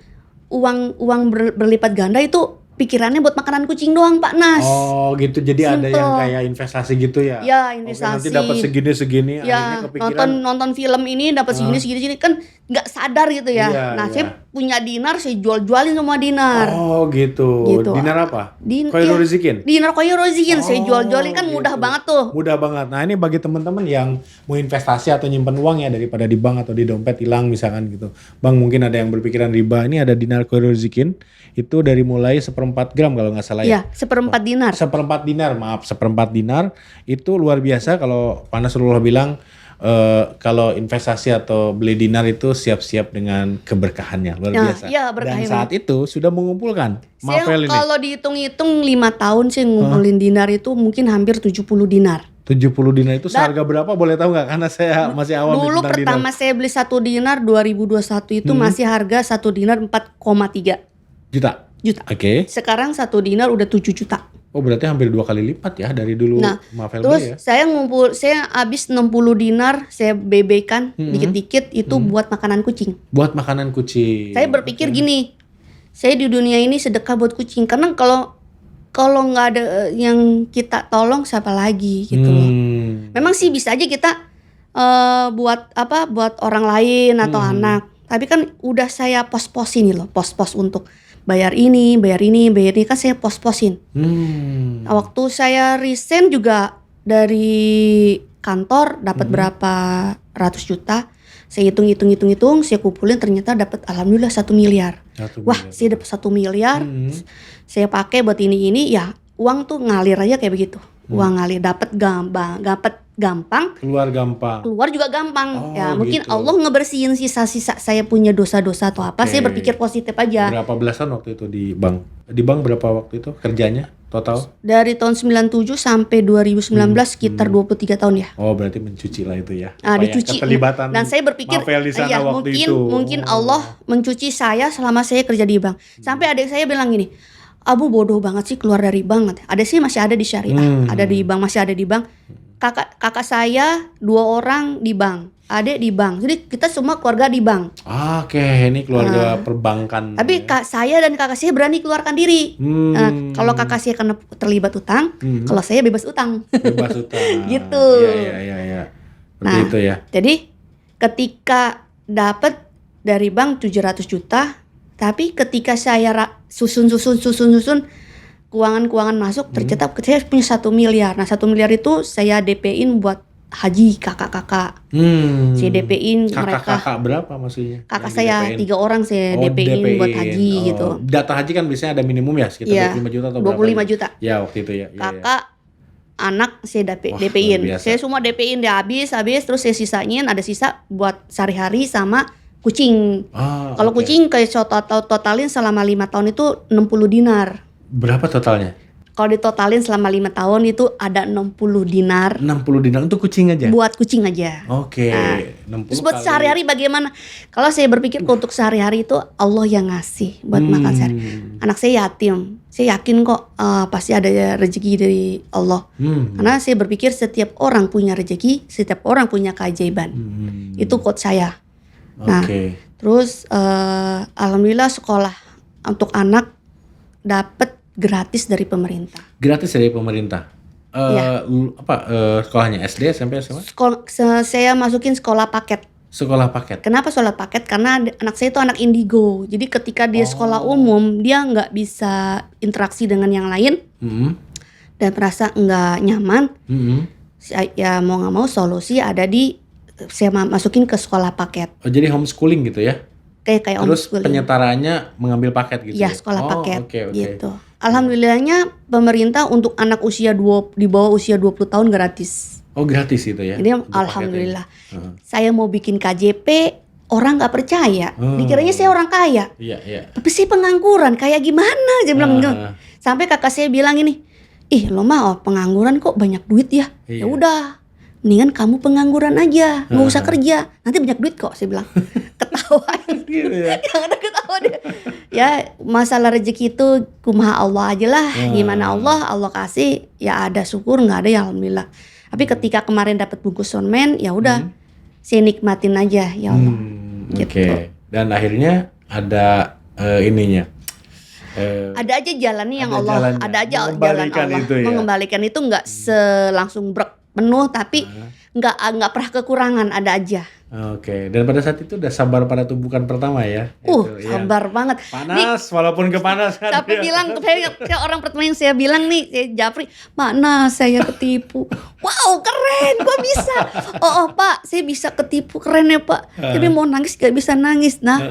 uang berlipat ganda itu pikirannya buat makanan kucing doang Pak Nas. Oh gitu, jadi ada yang kayak investasi gitu ya? Ya investasi. Nanti dapat segini-segini, ya, akhirnya kepikiran. Nonton film ini dapat segini kan nggak sadar gitu ya. Saya punya dinar, saya jual-jualin semua dinar. Oh gitu. Dinar apa? Khairul Rizikin? Dinar Khairul Rizikin, saya jual-jualin kan mudah banget tuh. Mudah banget. Nah ini bagi teman-teman yang mau investasi atau nyimpan uang ya daripada di bank atau di dompet hilang misalkan gitu. Bang mungkin ada yang berpikiran riba, ini ada dinar Khairul Rizikin. Itu dari mulai 1/4 gram kalau nggak salah ya. Iya, 1/4 dinar. 1/4 dinar, maaf 1/4 dinar. Itu luar biasa kalau Pak Nasrullah bilang kalau investasi atau beli dinar itu siap-siap dengan keberkahannya, luar biasa. Iya, dan saat itu sudah mengumpulkan. Kalau dihitung-hitung 5 tahun sih ngumpulin dinar itu mungkin hampir 70 dinar. 70 dinar itu seharga berapa boleh tahu nggak? Karena saya masih awam dulu pertama dinar. Saya beli 1 dinar 2021 itu masih harga 1 dinar 4,3 juta. Oke. Sekarang 1 dinar udah 7 juta. Oh berarti hampir 2 kali lipat ya dari dulu. Nah, Mafel terus ya? saya habis 60 dinar saya bebekan dikit-dikit itu buat makanan kucing. Buat makanan kucing. Saya berpikir gini, saya di dunia ini sedekah buat kucing karena kalau nggak ada yang kita tolong siapa lagi gitu loh. Memang sih bisa aja kita buat orang lain atau anak. Tapi kan udah saya pos-posin nih loh, pos-pos untuk bayar ini kan saya pos-posin. Waktu saya resign juga dari kantor dapat berapa ratus juta. Saya hitung, saya kumpulin ternyata dapat alhamdulillah 1 miliar. Wah, saya dapat 1 miliar. Saya pakai buat ini ya, uang tuh ngalir aja kayak begitu. Uang ngalir, dapat gampang, keluar juga gampang. Ya mungkin gitu. Allah ngebersihin sisa-sisa saya punya dosa-dosa atau apa. Saya berpikir positif aja. Berapa belasan waktu itu di bank? Di bank berapa waktu itu kerjanya total? Dari tahun 97 sampai 2019 sekitar 23 tahun ya. Oh, berarti mencuci lah itu ya. Dicuci. Keterlibatan Dan saya berpikir ya mungkin Allah mencuci saya selama saya kerja di bank. Sampai adik saya bilang gini, Abu bodoh banget sih keluar dari bank. Ada sih masih ada di syariah, ada di bank, masih ada di bank. Kakak saya 2 orang di bank, adik di bank. Jadi kita semua keluarga di bank. Oke, ini keluarga perbankan. Tapi saya dan kakak saya berani keluarkan diri. Kalau kakak saya kena terlibat utang, kalau saya bebas utang. Bebas utang. Gitu. Iya. Begitu ya. Jadi ketika dapat dari bank 700 juta, tapi ketika saya susun keuangan masuk, ternyata saya punya 1 miliar. Nah 1 miliar itu saya DP-in buat haji kakak-kakak. Saya DP-in mereka. Kakak berapa maksudnya? Kakak saya 3 orang saya DP-in buat haji gitu. Data haji kan biasanya ada minimum ya sekitar 25 juta atau berapa? 25 juta. Ya waktu itu ya. Kakak, anak saya DP-in. Saya semua DP-in dia habis terus saya sisain, ada sisa buat sehari-hari sama kucing. Kalau kucing kayak totalin selama 5 tahun itu 60 dinar. Berapa totalnya? Kalau ditotalin selama 5 tahun itu ada 60 dinar. 60 dinar untuk kucing aja? Buat kucing aja. Oke. Terus buat sehari-hari bagaimana? Kalau saya berpikir untuk sehari-hari itu Allah yang ngasih buat makan sehari. Anak saya yatim. Saya yakin kok pasti ada rezeki dari Allah. Karena saya berpikir setiap orang punya rezeki, setiap orang punya keajaiban. Itu quote saya. Nah, terus alhamdulillah sekolah untuk anak dapat gratis dari pemerintah. Gratis dari pemerintah. Sekolahnya SD, SMP, SMA? Saya masukin sekolah paket. Sekolah paket. Kenapa sekolah paket? Karena anak saya itu anak indigo. Jadi ketika dia sekolah umum, dia nggak bisa interaksi dengan yang lain dan merasa nggak nyaman. Ya mau nggak mau solusi ada di saya masukin ke sekolah paket. Oh, jadi homeschooling gitu ya? Kayak terus homeschooling. Penyetaranya mengambil paket gitu? Ya, sekolah paket gitu. Okay. Alhamdulillahnya pemerintah untuk anak di bawah usia 20 tahun gratis. Oh, gratis itu ya? Jadi alhamdulillah. Saya mau bikin KJP, orang nggak percaya. Dikiranya saya orang kaya. Iya. Tapi saya pengangguran, kayak gimana? Saya bilang sampai kakak saya bilang ini, lo mah pengangguran kok banyak duit ya? Ya udah, mendingan kamu pengangguran aja, nggak usah kerja, nanti banyak duit kok. Saya bilang ketawa. Gitu ya? Yang ada ketawa dia. Ya masalah rezeki itu kumaha Allah aja lah. Gimana Allah kasih ya ada syukur, nggak ada ya alhamdulillah. Tapi ketika kemarin dapat bungkus soundman, ya udah saya nikmatin aja ya Allah. Gitu. Dan akhirnya ada ininya. Ada aja jalannya yang Allah, jalannya. Ada aja jalan Allah. Itu ya? Mengembalikan itu nggak selangsung penuh, tapi nggak pernah kekurangan, ada aja. Oke. Dan pada saat itu udah sabar pada tumbukan pertama ya? Sabar banget. Panas, walaupun kepanasan. Tapi bilang, saya orang pertama yang saya bilang nih, saya Japri, mana saya ketipu. Wow, keren, kok bisa? Oh Pak, saya bisa ketipu, keren ya Pak. Tapi mau nangis gak bisa nangis. Nah,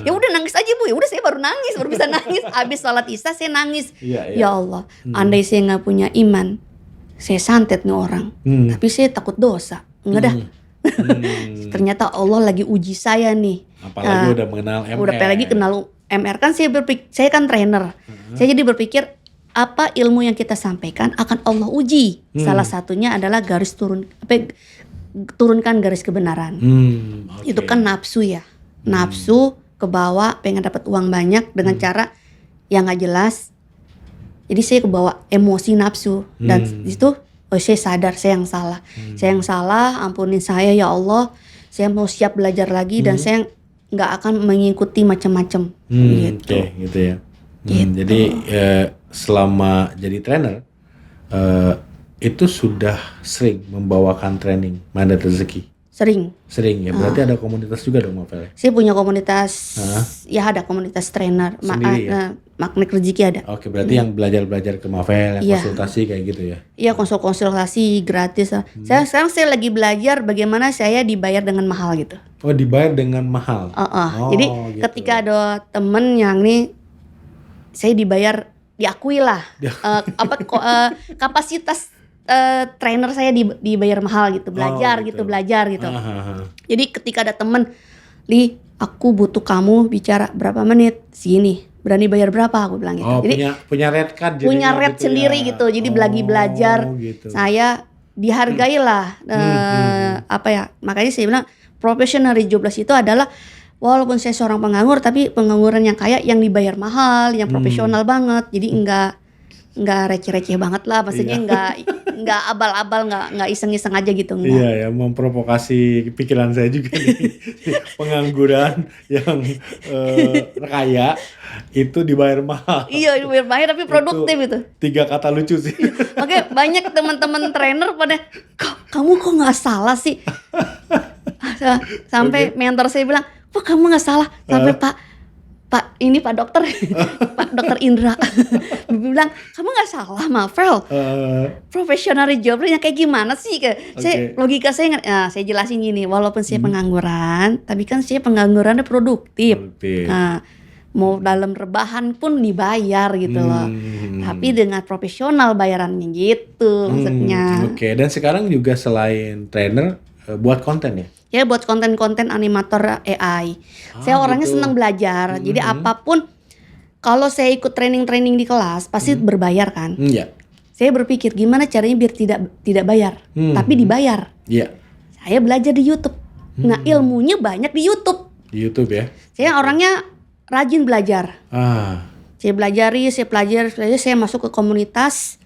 ya udah nangis aja Bu. Ya udah saya baru bisa nangis. Habis sholat isya saya nangis. Ya Allah, andai saya nggak punya iman, saya santet nih orang. Tapi saya takut dosa. Enggak dah. Ternyata Allah lagi uji saya nih. Apalagi udah mengenal MR. Udah apalagi kenal MR kan saya kan trainer. Saya jadi berpikir apa ilmu yang kita sampaikan akan Allah uji. Salah satunya adalah turunkan garis kebenaran. Itu kan nafsu ya. Nafsu kebawa pengen dapat uang banyak dengan cara yang nggak jelas. Jadi saya kebawa emosi nafsu dan itu saya sadar saya yang salah. Saya yang salah, ampunin saya ya Allah. Saya mau siap belajar lagi dan saya nggak akan mengikuti macam-macam. Gitu. Gitu ya. Jadi selama jadi trainer itu sudah sering membawakan training Mandat Rezeki. Sering ya. Berarti ada komunitas juga dong, Mafel? Saya punya komunitas. Ya ada komunitas trainer. Magnet Rezeki ada. Oke, berarti yang belajar ke Mafel, yang konsultasi kayak gitu ya? Iya, konsultasi gratis. Sekarang saya lagi belajar bagaimana saya dibayar dengan mahal gitu. Oh, dibayar dengan mahal? Jadi gitu. Ketika ada temen yang nih, saya dibayar, diakui lah kapasitas trainer saya dibayar mahal gitu, belajar gitu. Jadi ketika ada temen, Li, aku butuh kamu bicara berapa menit, segini, berani bayar berapa, aku bilang gitu. Jadi punya red card, punya red gitu sendiri ya. Gitu. Jadi lagi belajar, gitu. Saya dihargai lah. Apa ya? Makanya saya bilang profesional di Joblas itu adalah walaupun saya seorang penganggur, tapi pengangguran yang kaya, yang dibayar mahal, yang profesional banget. Jadi enggak receh-receh banget lah, maksudnya enggak abal-abal, enggak iseng-iseng aja gitu, enggak. Iya ya, memprovokasi pikiran saya juga nih. Pengangguran yang kaya itu dibayar mahal. Iya, dibayar mahal tapi produktif itu. 3 kata lucu sih. Makanya banyak teman-teman trainer pada, kamu kok nggak salah sih? Sampai mentor saya bilang, kok kamu nggak salah? Sampai Pak dokter, Pak dokter Indra, bilang kamu nggak salah, Mafel. Profesional jobnya kayak gimana sih? Logika saya saya jelasin gini, walaupun saya pengangguran, tapi kan saya penganggurannya produktif. Mau dalam rebahan pun dibayar gitu loh. Tapi dengan profesional bayarannya gitu maksudnya. Oke. Dan sekarang juga selain trainer buat konten ya? Ya buat konten-konten animator AI. Saya orangnya senang belajar. Jadi apapun, kalau saya ikut training-training di kelas pasti berbayar kan. Iya. Saya berpikir gimana caranya biar tidak bayar, tapi dibayar. Iya. Saya belajar di YouTube. Nah ilmunya banyak di YouTube. Di YouTube ya? Saya orangnya rajin belajar. Saya pelajari, saya masuk ke komunitas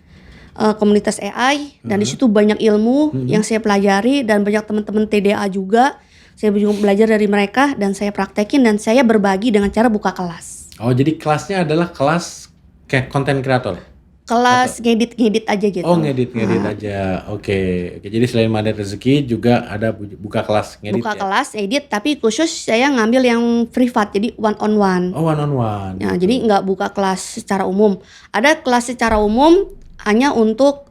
AI dan di situ banyak ilmu yang saya pelajari dan banyak teman-teman TDA juga. Saya juga belajar dari mereka dan saya praktekin dan saya berbagi dengan cara buka kelas. Oh, jadi kelasnya adalah kelas kayak content creator? Kelas ngedit aja gitu. Oh, ngedit aja. Oke. Jadi selain Mandiri Rezeki juga ada buka kelas ngedit. Buka kelas edit, tapi khusus saya ngambil yang privat, jadi one on one. Oh, one on one. Nah, jadi nggak buka kelas secara umum. Ada kelas secara umum hanya untuk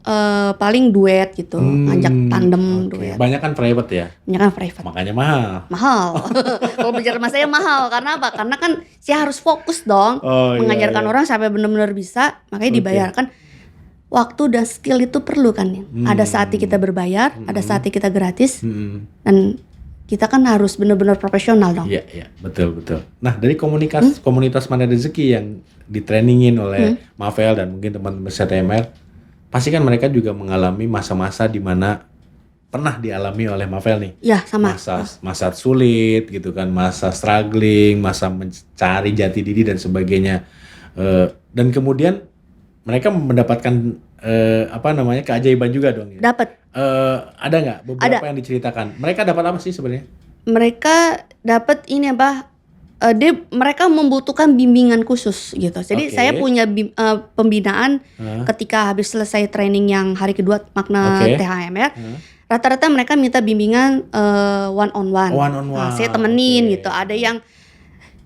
paling duet gitu, ngajak tandem duet. Banyak kan private ya? Banyak kan private. Makanya mahal. Kalau bicara sama saya mahal, karena apa? Karena kan saya harus fokus dong mengajarkan orang sampai benar-benar bisa, makanya dibayarkan. Waktu dan skill itu perlu kan. Ada saatnya kita berbayar, ada saatnya kita gratis, dan kita kan harus benar-benar profesional dong. Iya, betul. Nah, dari komunitas Mandiri Rezeki yang ditrainingin oleh Mafel dan mungkin teman-teman CTMR, pasti kan mereka juga mengalami masa-masa di mana pernah dialami oleh Mafel nih. Iya, sama. Masa sulit gitu kan, masa struggling, masa mencari jati diri dan sebagainya. Dan kemudian mereka mendapatkan keajaiban juga dong ya. Dapat. Ada nggak beberapa yang diceritakan? Mereka dapat apa sih sebenarnya? Mereka dapat ini mereka membutuhkan bimbingan khusus gitu. Jadi saya punya pembinaan ketika habis selesai training yang hari kedua makna THMR. Rata-rata mereka minta bimbingan one on one. Nah, saya temenin gitu. Ada yang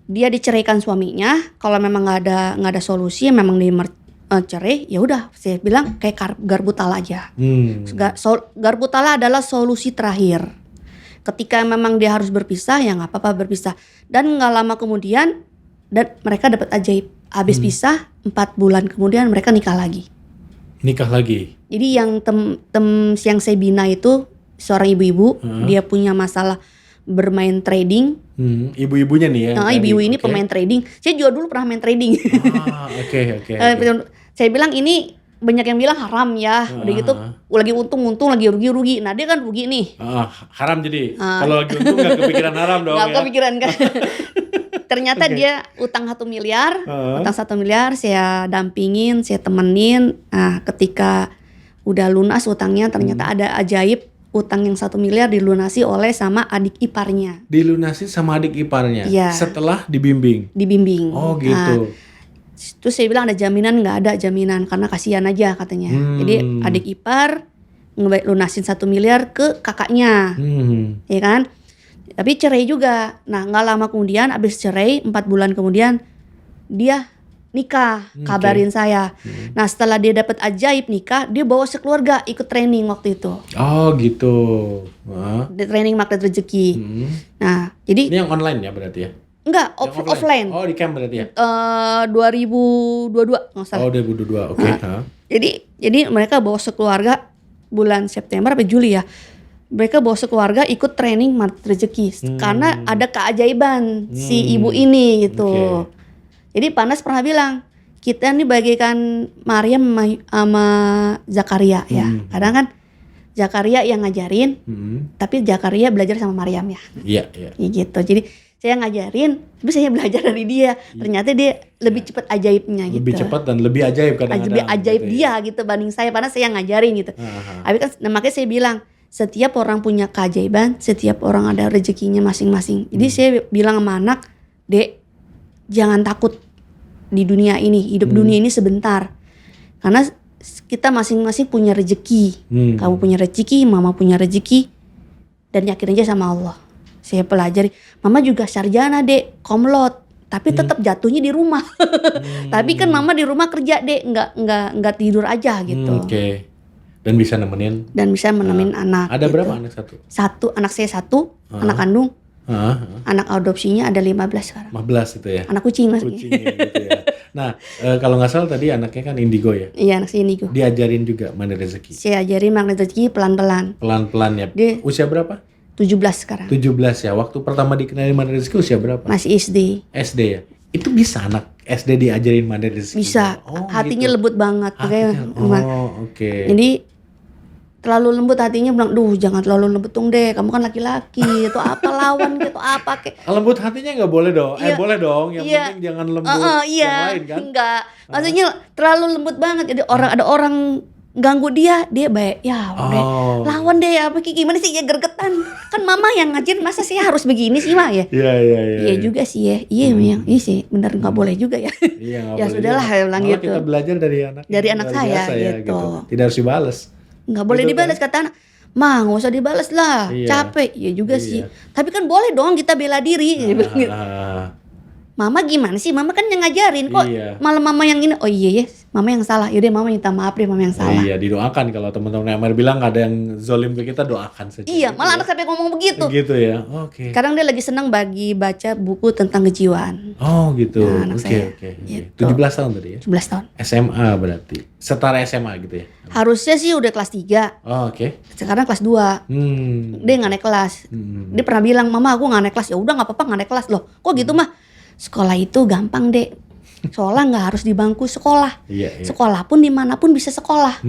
dia diceraikan suaminya, kalau memang nggak ada solusi, memang dia cerai, ya udah saya bilang kayak Garbutala aja. Garbutala adalah solusi terakhir. Ketika memang dia harus berpisah, ya nggak apa-apa berpisah. Dan nggak lama kemudian, dan mereka dapat ajaib. Habis pisah, 4 bulan kemudian mereka nikah lagi. Jadi yang yang saya bina itu seorang ibu-ibu, dia punya masalah bermain trading. Ibu-ibunya nih ya. Nah, ibu-ibu ini pemain trading. Saya juga dulu pernah main trading. Oke. Saya bilang ini banyak yang bilang haram ya. Udah gitu lagi untung, lagi rugi. Nah, dia kan rugi nih. Haram jadi. Kalau lagi untung gak kepikiran haram dong. Gak kepikiran kan. Ternyata dia utang 1 miliar. Utang 1 miliar saya dampingin, saya temenin. Nah, ketika udah lunas utangnya, ternyata ada ajaib. Utang yang 1 miliar dilunasi oleh sama adik iparnya. Dilunasi sama adik iparnya? Iya. Setelah dibimbing? Dibimbing. Oh gitu. Terus saya bilang ada jaminan, nggak ada jaminan karena kasihan aja katanya. Jadi adik ipar lunasin 1 miliar ke kakaknya, ya kan? Tapi cerai juga. Nah nggak lama kemudian abis cerai 4 bulan kemudian dia nikah, kabarin saya. Nah setelah dia dapat ajaib nikah, dia bawa sekeluarga ikut training waktu itu. Oh gitu. Di training Magnet Rezeki. Nah jadi ini yang online ya berarti ya? Enggak, offline. Oh di camp berarti ya? 2022 nggak salah. Oh 2022, oke. Jadi mereka bawa sekeluarga bulan September sampai Juli ya. Mereka bawa sekeluarga ikut training magnet rezeki karena ada keajaiban si ibu ini gitu. Jadi Panas pernah bilang, kita ini bagaikan Maryam sama Zakaria ya. Kadang kan Zakaria yang ngajarin, tapi Zakaria belajar sama Maryam ya. Iya. Gitu. Jadi saya ngajarin, tapi saya belajar dari dia. Ternyata dia lebih cepat ajaibnya gitu. Lebih cepat dan lebih ajaib kadang-kadang. Lebih ajaib gitu dia gitu banding saya, karena saya ngajarin gitu. Tapi kan makanya saya bilang, setiap orang punya keajaiban, setiap orang ada rezekinya masing-masing. Jadi saya bilang sama anak, Dek, jangan takut di dunia ini. Hidup dunia ini sebentar. Karena kita masing-masing punya rezeki. Kamu punya rezeki, mama punya rezeki. Dan yakin aja sama Allah. Saya pelajari, mama juga sarjana Dek, komlot, tapi tetap jatuhnya di rumah. Tapi kan mama di rumah kerja Dek, nggak tidur aja gitu. Oke. Dan bisa nemenin. Dan bisa menemenin anak. Ada gitu. berapa anak satu? Anak saya 1, anak kandung. Anak adopsinya ada 15 sekarang. 15 itu ya? Anak kucing mas. Kucing gitu ya. Nah, kalau nggak salah tadi anaknya kan indigo ya? Iya, anak saya indigo. Diajarin juga magnet rezeki? Saya ajarin magnet rezeki pelan-pelan. Pelan-pelan ya? Usia berapa? 17 sekarang. 17 ya. Waktu pertama dikenalin magnet rezeki usia berapa? Masih SD. SD ya. Itu bisa anak SD diajarin magnet rezeki? Bisa. Hatinya gitu. Lembut banget. Oke. Jadi terlalu lembut hatinya, bilang, duh jangan terlalu lembut dong Dek, kamu kan laki-laki, itu apa lawan gitu apa kayak. Lembut hatinya nggak boleh dong. Boleh dong. Yang penting jangan lembut yang lain kan. Enggak. Maksudnya terlalu lembut banget. Jadi ada orang ganggu dia baik ya udah lawan deh apa gimana sih ya, gergetan kan mama yang ngajarin, masa sih harus begini sih mah ya. Iya juga sih ya, iya sih benar, nggak boleh juga ya. Ya sudahlah ya bilang gitu. Kita belajar dari anak saya ya, gitu. Tidak harus dibalas, nggak boleh dibalas kata anak. Mah nggak usah dibalas lah, capek ya juga sih. Tapi kan boleh dong kita bela diri. Mama gimana sih? Mama kan yang ngajarin kok. Malah mama yang ini. Oh iya ya, mama yang salah. Yaudah mama minta maaf deh, mama yang salah. Iya, didoakan kalau teman-teman Amar bilang ada yang zolim ke kita, doakan saja. Iya, gitu malah anak sampai ngomong begitu. Gitu ya. Oke. Kadang dia lagi senang baca buku tentang kejiwaan. Oh gitu. Nah, Oke. Gitu. 17 tahun tadi ya? 17 tahun. SMA berarti. Setara SMA gitu ya? Harusnya sih udah kelas 3. Oh, oke. Sekarang kelas 2. Dia nggak naik kelas. Dia pernah bilang, "Mama, aku nggak naik kelas." Ya udah nggak apa-apa, nggak naik kelas loh. Kok gitu mah? Sekolah itu gampang Dek. Sekolah nggak harus di bangku sekolah. Sekolah pun dimanapun bisa sekolah.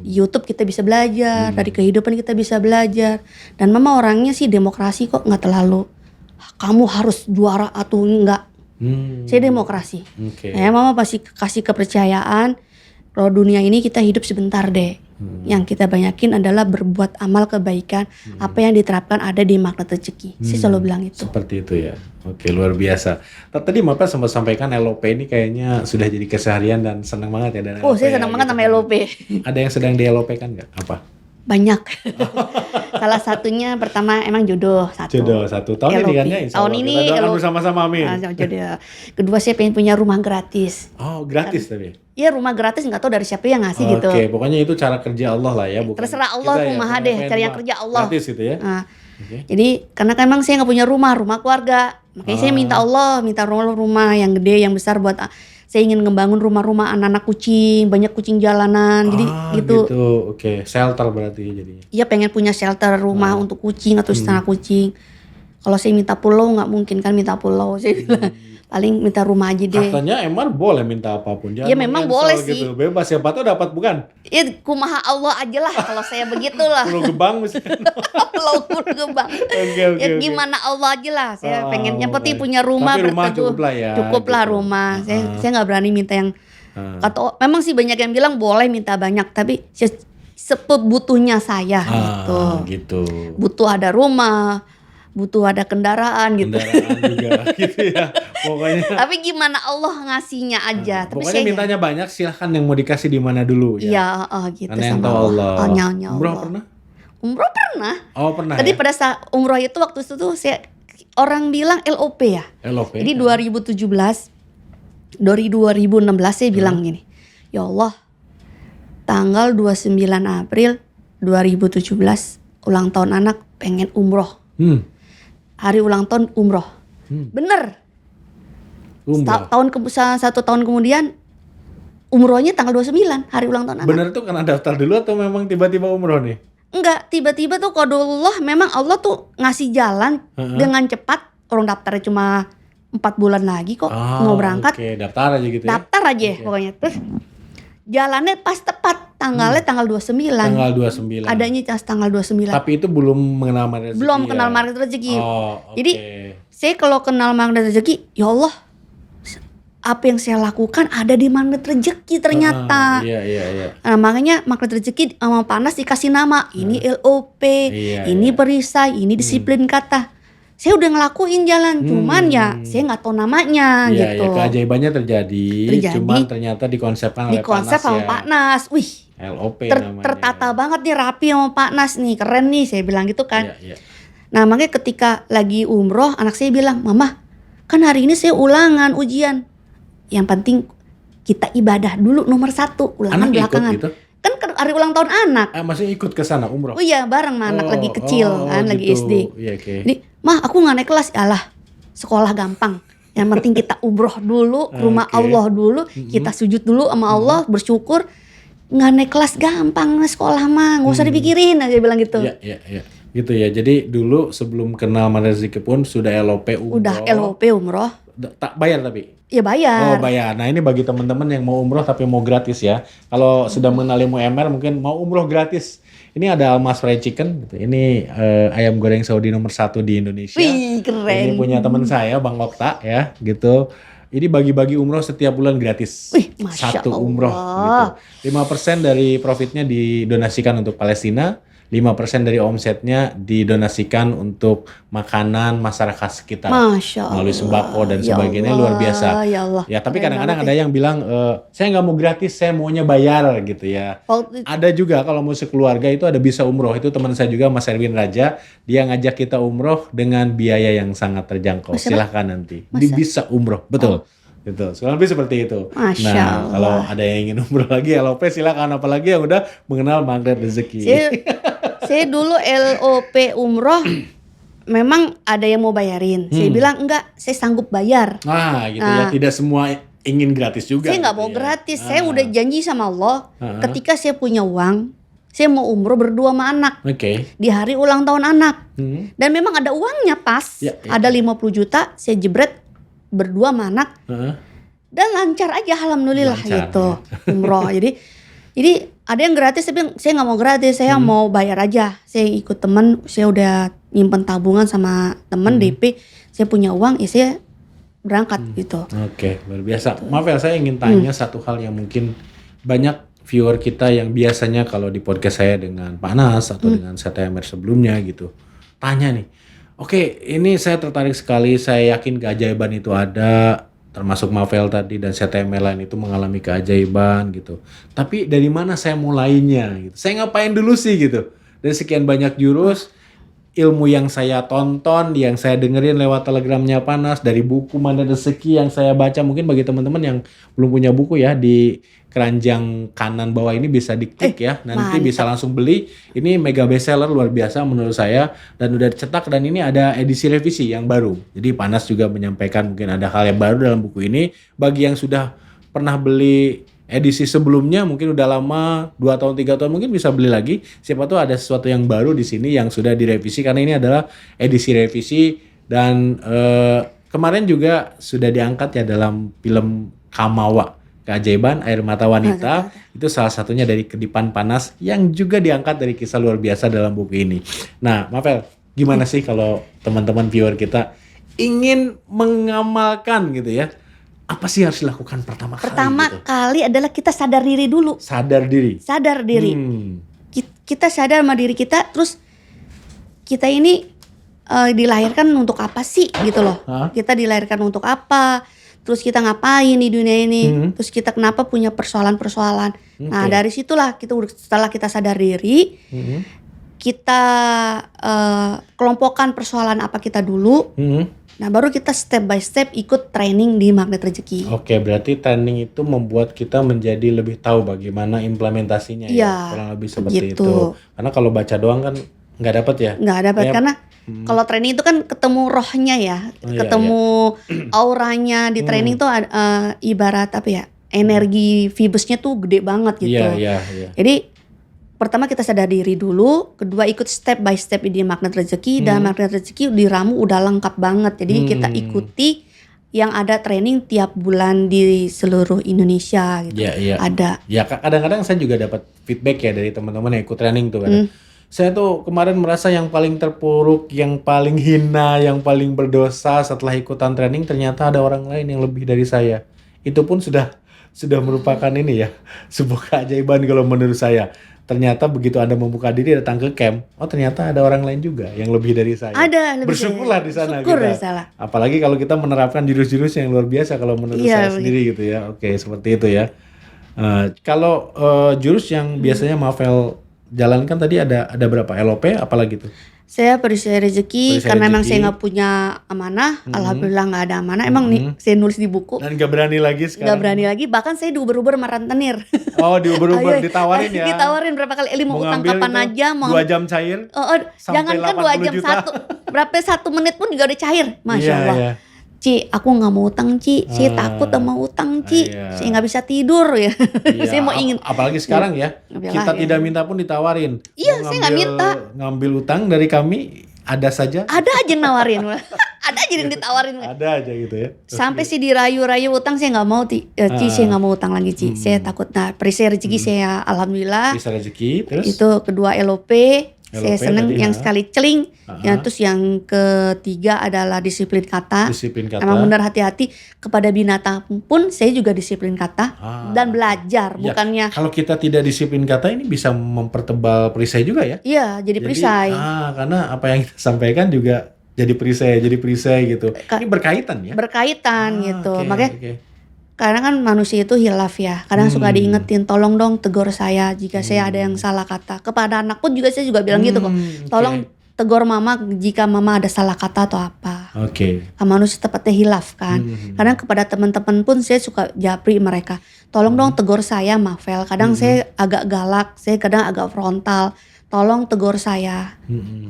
YouTube kita bisa belajar, dari kehidupan kita bisa belajar. Dan mama orangnya sih demokrasi kok, nggak terlalu kamu harus juara atau enggak. Saya demokrasi. Ya mama pasti kasih kepercayaan kalau dunia ini kita hidup sebentar Dek. Yang kita banyakin adalah berbuat amal kebaikan. Apa yang diterapkan ada di magnet rezeki. Saya selalu bilang itu. Seperti itu ya. Oke, luar biasa. Tadi Mama sempat sampaikan LOP ini kayaknya sudah jadi keseharian dan senang banget ya. Dan saya senang banget sama LOP. Ada yang sedang di LOP kan nggak? Apa? Banyak. Salah satunya pertama emang jodoh 1. Jodoh 1 tahun ini kan ya, insya Allah. Tahun ini kita doakan bersama-sama, amin. Jodoh. Kedua saya pengen punya rumah gratis. Oh, gratis tapi? Iya, rumah gratis, nggak tahu dari siapa yang ngasih gitu. Oke, pokoknya itu cara kerja Allah lah ya. Bukan terserah Allah rumah deh, cari yang kerja Allah. Gratis gitu ya. Jadi karena emang saya nggak punya rumah keluarga. Makanya saya minta Allah, minta rumah yang gede, yang besar buat saya ingin ngebangun rumah-rumah anak-anak kucing, banyak kucing jalanan, jadi gitu. Oke. Shelter berarti jadinya. Iya, pengen punya shelter rumah untuk kucing atau istana kucing. Kalau saya minta pulau nggak mungkin kan minta pulau, saya bilang paling minta rumah aja deh. Katanya Emar boleh minta apapun. Iya memang boleh sih. Gitu. Bebas, siapa tahu dapat bukan? Iya, kumaha Allah aja lah kalau saya begitulah. Pulau Gebang misalnya. Pulau Gebang. Oke. Gimana Allah aja lah. Saya pengennya penting punya rumah. Tapi rumah cukup lah ya. Cukup lah gitu. Rumah. Saya nggak berani minta yang kata. Memang sih banyak yang bilang boleh minta banyak, tapi sebutuhnya saya gitu. Butuh ada rumah, butuh ada kendaraan gitu. Kendaraan juga gitu ya. Pokoknya. Tapi gimana Allah ngasihnya aja. Tapi pokoknya mintanya banyak, silahkan yang mau dikasih di mana dulu ya. Iya, gitu. Karena yang tahu Allah. Umroh pernah? Umroh pernah. Oh, pernah. Tadi ya? pada saat umroh itu waktu itu tuh orang bilang LOP ya. LOP. Jadi 2017 dari 2016 saya bilang gini. Ya Allah, tanggal 29 April 2017 ulang tahun anak pengen umroh. Hari ulang tahun umroh. Bener. 1 tahun kemudian umrohnya tanggal 29 hari ulang tahun anak. Bener tuh karena daftar dulu atau memang tiba-tiba umroh nih? Enggak, tiba-tiba tuh qadullah, memang Allah tuh ngasih jalan dengan cepat. Orang daftarnya cuma 4 bulan lagi kok mau berangkat. Oke, daftar aja gitu ya. Daftar aja pokoknya. Terus jalannya pas tepat tanggalnya tanggal 29. Tanggal 29. Adanya tanggal 29. Tapi itu belum mengenal magnet rezeki. Belum kenal magnet rezeki. Oh, Jadi saya kalau kenal magnet rezeki, ya Allah, apa yang saya lakukan ada di magnet rezeki ternyata. Iya. Nah, makanya magnet rezeki sama panas dikasih nama. Ini LOP, ini perisai, ini disiplin kata. Saya udah ngelakuin jalan, cuman ya saya nggak tahu namanya gitu. Iya, keajaibannya terjadi, cuman ternyata dikonsepkan oleh Panas sama Pak Nas. Wih, LOP namanya. Tertata banget nih, rapi sama Pak Nas nih, keren nih, saya bilang gitu kan. Iya. Nah, makanya ketika lagi umroh, anak saya bilang, "Mama, kan hari ini saya ulangan ujian. Yang penting kita ibadah dulu nomor 1, ulangan anak belakangan." Ikut gitu? Kan hari ulang tahun anak. Masih ikut ke sana umroh? Oh iya, bareng sama anak lagi kecil kan, gitu. lagi SD. Iya, okay. Nih, "Mah, aku nggak naik kelas." Alah, sekolah gampang. Yang penting kita umroh dulu, ke rumah Allah dulu, kita sujud dulu sama Allah, bersyukur. Nggak naik kelas gampang, sekolah mah nggak usah dipikirin aja, bilang gitu. Iya. Gitu ya. Jadi dulu sebelum kenal magnet rezeki pun sudah LOP umroh. Udah LOP umroh. Tak bayar tapi? Ya bayar. Oh, bayar. Nah, ini bagi teman-teman yang mau umroh tapi mau gratis ya. Kalau sudah mengenal ilmu MR mungkin mau umroh gratis. Ini ada Almas Fried Chicken gitu. Ini ayam goreng Saudi nomor 1 di Indonesia. Wih, keren. Ini punya teman saya Bang Okta ya, gitu. Ini bagi-bagi umroh setiap bulan gratis. Wih, Masya 1 umroh gitu. 5% dari profitnya didonasikan untuk Palestina. 5% dari omsetnya didonasikan untuk makanan masyarakat sekitar. Masya Allah. Melalui sembako dan Ya sebagainya. Allah, Luar biasa. Ya Allah. Ya, tapi Keren kadang-kadang banget ada yang bilang, saya nggak mau gratis, saya maunya bayar gitu ya. Ada juga kalau mau sekeluarga itu ada bisa umroh. Itu teman saya juga, Mas Erwin Raja. Dia ngajak kita umroh dengan biaya yang sangat terjangkau. Silahkan nanti. Di bisa umroh, betul. Gitu. Kurang lebih seperti itu. Masya nah, Allah. kalau ada yang ingin umroh lagi, LOP silakan. Apalagi yang udah mengenal magnet rezeki. Saya dulu LOP umroh memang ada yang mau bayarin. Saya bilang enggak, saya sanggup bayar. Gitu ya. Tidak semua ingin gratis juga. Saya nggak gitu mau ya. gratis. Saya udah janji sama Allah. Ketika saya punya uang, saya mau umroh berdua sama anak. Di hari ulang tahun anak. Dan memang ada uangnya pas. Ada 50 juta, saya jebret berdua sama anak. Dan lancar aja, alhamdulillah gitu. Umroh. Jadi ada yang gratis, tapi saya nggak mau gratis, saya mau bayar aja. Saya ikut temen, saya udah nyimpen tabungan sama temen DP, saya punya uang, ya saya berangkat gitu. Oke, luar biasa. Maaf ya, saya ingin tanya satu hal yang mungkin banyak viewer kita yang biasanya kalau di podcast saya dengan Pak Nas atau dengan CTMR sebelumnya gitu, tanya nih, oke, ini saya tertarik sekali, saya yakin keajaiban itu ada, termasuk Mavel tadi dan CTMR lain itu mengalami keajaiban gitu. Tapi dari mana saya mulainya gitu? Saya ngapain dulu sih gitu? Dari sekian banyak jurus, ilmu yang saya tonton, yang saya dengerin lewat telegramnya Panas, dari buku Magnet Rezeki yang saya baca, mungkin bagi teman-teman yang belum punya buku ya, di keranjang kanan bawah ini bisa diklik ya, nanti bisa langsung beli. Ini mega bestseller luar biasa menurut saya, dan udah dicetak, dan ini ada edisi revisi yang baru. Jadi Panas juga menyampaikan mungkin ada hal yang baru dalam buku ini. Bagi yang sudah pernah beli edisi sebelumnya, mungkin udah lama 2 tahun 3 tahun, mungkin bisa beli lagi. Siapa tahu ada sesuatu yang baru di sini yang sudah direvisi, karena ini adalah edisi revisi. Dan kemarin juga sudah diangkat ya dalam film Kamawa, Keajaiban Air Mata Wanita. Itu salah satunya dari Kedipan Panas yang juga diangkat dari kisah luar biasa dalam buku ini. Nah, Mavel, gimana sih kalau teman-teman viewer kita ingin mengamalkan gitu ya? Apa sih harus dilakukan pertama kali? Pertama kali adalah kita sadar diri dulu. Sadar diri. Sadar diri. Kita sadar sama diri kita, terus kita ini dilahirkan untuk apa sih gitu loh. Kita dilahirkan untuk apa? Terus kita ngapain di dunia ini? Terus kita kenapa punya persoalan-persoalan? Nah, dari situlah setelah kita sadar diri, kita kelompokkan persoalan apa kita dulu. Nah, baru kita step by step ikut training di Magnet Rezeki. Oke, berarti training itu membuat kita menjadi lebih tahu bagaimana implementasinya ya, kurang lebih seperti itu. Karena kalau baca doang kan nggak dapat ya? Nggak dapat karena kalau training itu kan ketemu rohnya ya, ketemu auranya di training tuh ibarat apa ya? energi vibesnya tuh gede banget gitu. Iya. Jadi pertama kita sadar diri dulu, kedua ikut step by step di magnet rezeki, dan magnet rezeki di Ramu udah lengkap banget. Jadi kita ikuti yang ada training tiap bulan di seluruh Indonesia gitu. Iya. Ada. Ya kadang-kadang saya juga dapat feedback ya dari teman-teman yang ikut training tuh kan. Saya tuh kemarin merasa yang paling terpuruk, yang paling hina, yang paling berdosa setelah ikutan training, ternyata ada orang lain yang lebih dari saya. Itu pun sudah merupakan ini ya, sebuah keajaiban kalau menurut saya. Ternyata begitu Anda membuka diri datang ke camp, oh ternyata ada orang lain juga yang lebih dari saya. Ada. Bersyukurlah di sana Syukur kita. salah. Apalagi kalau kita menerapkan jurus-jurus yang luar biasa kalau menurut saya sendiri gitu ya. Oke, seperti itu ya. Kalau jurus yang biasanya Mafel jalankan tadi ada berapa? LOP apalagi tuh? Saya perisai rezeki karena memang saya nggak punya amanah. Alhamdulillah nggak ada amanah. Emang nih saya nulis di buku. Dan nggak berani lagi sekarang. Nggak berani lagi. Bahkan saya diuber-uber sama rentenir. Oh, diuber-uber ditawarin ya? Ditawarin berapa kali. Mau utang kapan aja. 2 jam cair. Jangankan 2 jam berapa 1 menit pun juga udah cair. Masya Allah. Iya. Ci, aku nggak mau utang Ci. Saya takut sama utang Ci. Saya nggak bisa tidur ya. Saya mau ingin. Apalagi sekarang ya. Kita tidak minta pun ditawarin. Iya, saya nggak minta. Ngambil utang dari kami ada saja. Ada aja yang nawarin. Ada aja yang ditawarin. Ada aja gitu ya. Sampai sih dirayu-rayu utang, saya nggak mau Ci, saya nggak mau utang lagi Ci. Saya takut. Nah, perisai rezeki saya alhamdulillah. Perisai rezeki terus. Itu kedua LOP. Saya seneng yang sekali celing. Ya, terus yang ketiga adalah disiplin kata. Emang benar hati-hati kepada binatang pun saya juga disiplin kata dan belajar. Bukannya kalau kita tidak disiplin kata ini bisa mempertebal perisai juga ya? Iya, jadi perisai. Karena apa yang kita sampaikan juga jadi perisai gitu. Ini berkaitan ya? Berkaitan gitu. Makanya karena kan manusia itu hilaf ya. Kadang suka diingetin, tolong dong tegur saya jika saya ada yang salah kata. Kepada anak pun juga saya juga bilang gitu kok. Tolong tegur mama jika mama ada salah kata atau apa. Manusia tepatnya hilaf kan. Kadang kepada teman-teman pun saya suka japri mereka. Tolong dong tegur saya Mafel. Kadang saya agak galak, saya kadang agak frontal. Tolong tegur saya.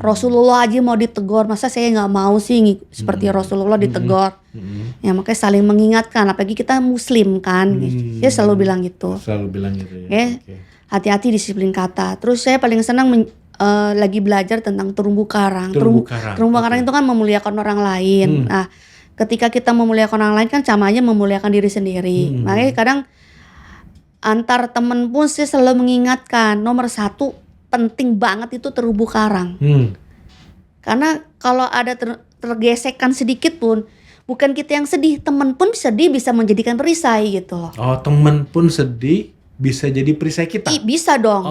Rasulullah aja mau ditegur, masa saya nggak mau sih seperti Rasulullah ditegur. Ya makanya saling mengingatkan, apalagi kita Muslim kan. Saya selalu bilang gitu. Ya. Hati-hati disiplin kata. Terus saya paling senang lagi belajar tentang terumbu karang. Terumbu karang itu kan memuliakan orang lain. Nah, ketika kita memuliakan orang lain kan sama aja memuliakan diri sendiri. Makanya kadang antar temen pun saya selalu mengingatkan, nomor 1 penting banget itu terumbu karang. Karena kalau ada tergesekan sedikit pun, bukan kita yang sedih, teman pun sedih bisa menjadikan perisai gitu loh. Oh, teman pun sedih bisa jadi perisai kita? Bisa dong.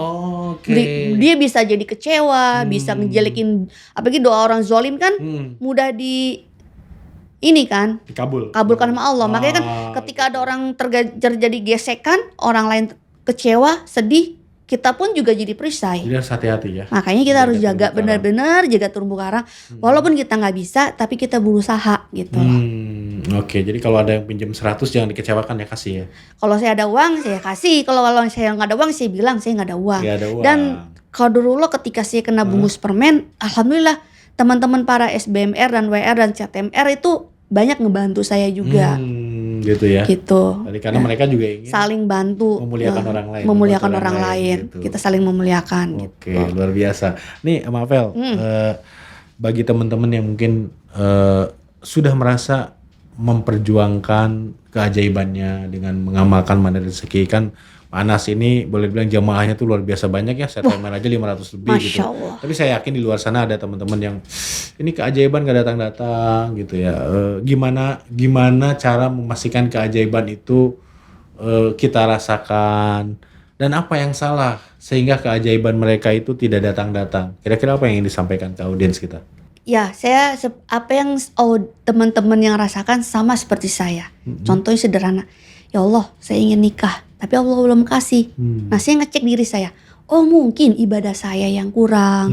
Dia bisa jadi kecewa, bisa ngejelekin, apalagi doa orang zolim kan mudah ini kan dikabulkan sama Allah. Makanya kan ketika ada orang terjadi gesekan, orang lain kecewa, sedih, kita pun juga jadi perisai. Jadi harus hati-hati ya. Makanya kita harus jaga benar-benar jaga terumbu karang. Walaupun kita nggak bisa, tapi kita berusaha gitu loh. Jadi kalau ada yang pinjam 100 jangan dikecewakan ya, kasih ya. Kalau saya ada uang, saya kasih. Kalau saya nggak ada uang, saya bilang saya nggak ada uang. Dan qadarullah ketika saya kena bungkus permen, alhamdulillah teman-teman para SBMR dan WR dan CTMR itu banyak ngebantu saya juga. Gitu ya. Gitu. Karena mereka juga ingin saling bantu memuliakan orang lain. Memuliakan orang lain. Gitu. Kita saling memuliakan. Oke, luar biasa. Nih, Mafel, bagi teman-teman yang mungkin sudah merasa memperjuangkan keajaibannya dengan mengamalkan magnet rezeki, kan Anas ini boleh bilang jamaahnya tuh luar biasa banyak ya, saya timer aja 500 lebih gitu. Tapi saya yakin di luar sana ada teman-teman yang ini keajaiban gak datang-datang gitu ya. Gimana cara memastikan keajaiban itu kita rasakan, dan apa yang salah sehingga keajaiban mereka itu tidak datang-datang. Kira-kira apa yang ingin disampaikan ke audiens kita? Ya, apa yang teman-teman yang rasakan sama seperti saya. Contohnya sederhana. Ya Allah, saya ingin nikah, tapi Allah belum kasih. Nah, saya ngecek diri saya. Oh, mungkin ibadah saya yang kurang.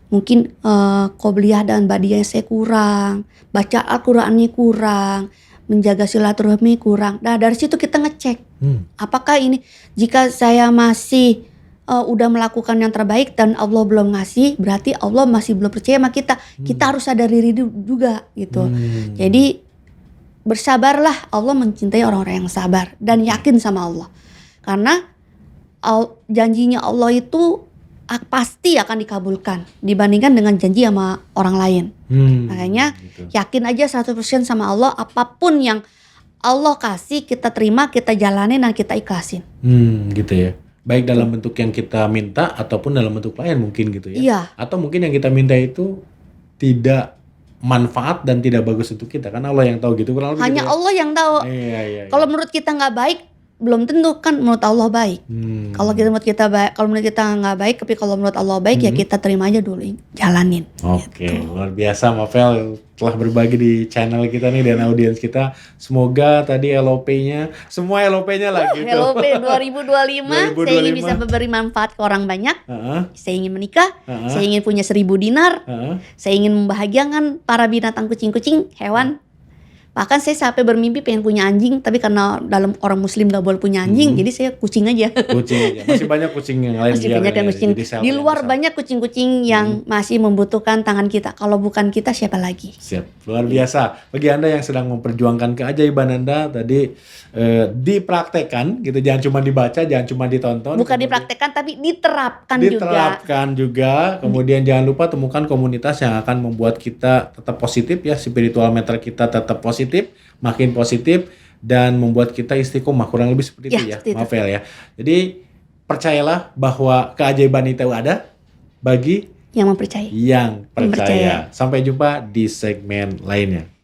Mungkin qobliyah dan badiah saya kurang. Baca Al-Qur'annya kurang. Menjaga silaturahmi kurang. Nah, dari situ kita ngecek. Apakah ini, jika saya masih udah melakukan yang terbaik dan Allah belum ngasih, berarti Allah masih belum percaya sama kita. Kita harus sadar diri juga gitu. Jadi bersabarlah, Allah mencintai orang-orang yang sabar dan yakin sama Allah. Karena janjinya Allah itu pasti akan dikabulkan dibandingkan dengan janji sama orang lain. Makanya gitu. Yakin aja 100% sama Allah, apapun yang Allah kasih kita terima, kita jalanin dan kita ikhlasin. Gitu ya. Baik dalam bentuk yang kita minta ataupun dalam bentuk lain mungkin gitu ya. Iya. Atau mungkin yang kita minta itu tidak manfaat dan tidak bagus untuk kita, karena Allah yang tahu gitu. Hanya gitu ya? Allah yang tahu. Iya. Kalau menurut kita nggak baik, belum tentu kan menurut Allah baik. Kalau menurut kita baik, kalau menurut kita nggak baik, tapi kalau menurut Allah baik ya kita terima aja dulu, jalanin. Oke, gitu. Luar biasa Mafel telah berbagi di channel kita nih dan audiens kita. Semoga tadi LOP-nya, semua LOP-nya lah gitu. LOP 2025, saya ingin bisa memberi manfaat ke orang banyak. Saya ingin menikah, saya ingin punya 1.000 dinar, saya ingin membahagiakan para binatang kucing-kucing, hewan. Bahkan saya sampai bermimpi pengen punya anjing, tapi karena dalam orang muslim gak boleh punya anjing, jadi saya kucing aja. Kucing aja. Masih banyak kucing yang lain. Masih banyak yang kucing. Di luar banyak kucing-kucing yang masih membutuhkan tangan kita. Kalau bukan kita siapa lagi? Siap. Luar biasa. Bagi Anda yang sedang memperjuangkan keajaiban Anda tadi dipraktekkan gitu, jangan cuma dibaca, jangan cuma ditonton. Bukan dipraktekkan tapi diterapkan juga. Kemudian jangan lupa temukan komunitas yang akan membuat kita tetap positif ya, spiritual meter kita tetap positif, makin positif, dan membuat kita istiqomah, kurang lebih seperti itu ya, Mafel ya. Jadi percayalah bahwa keajaiban itu ada bagi yang percaya. Sampai jumpa di segmen lainnya.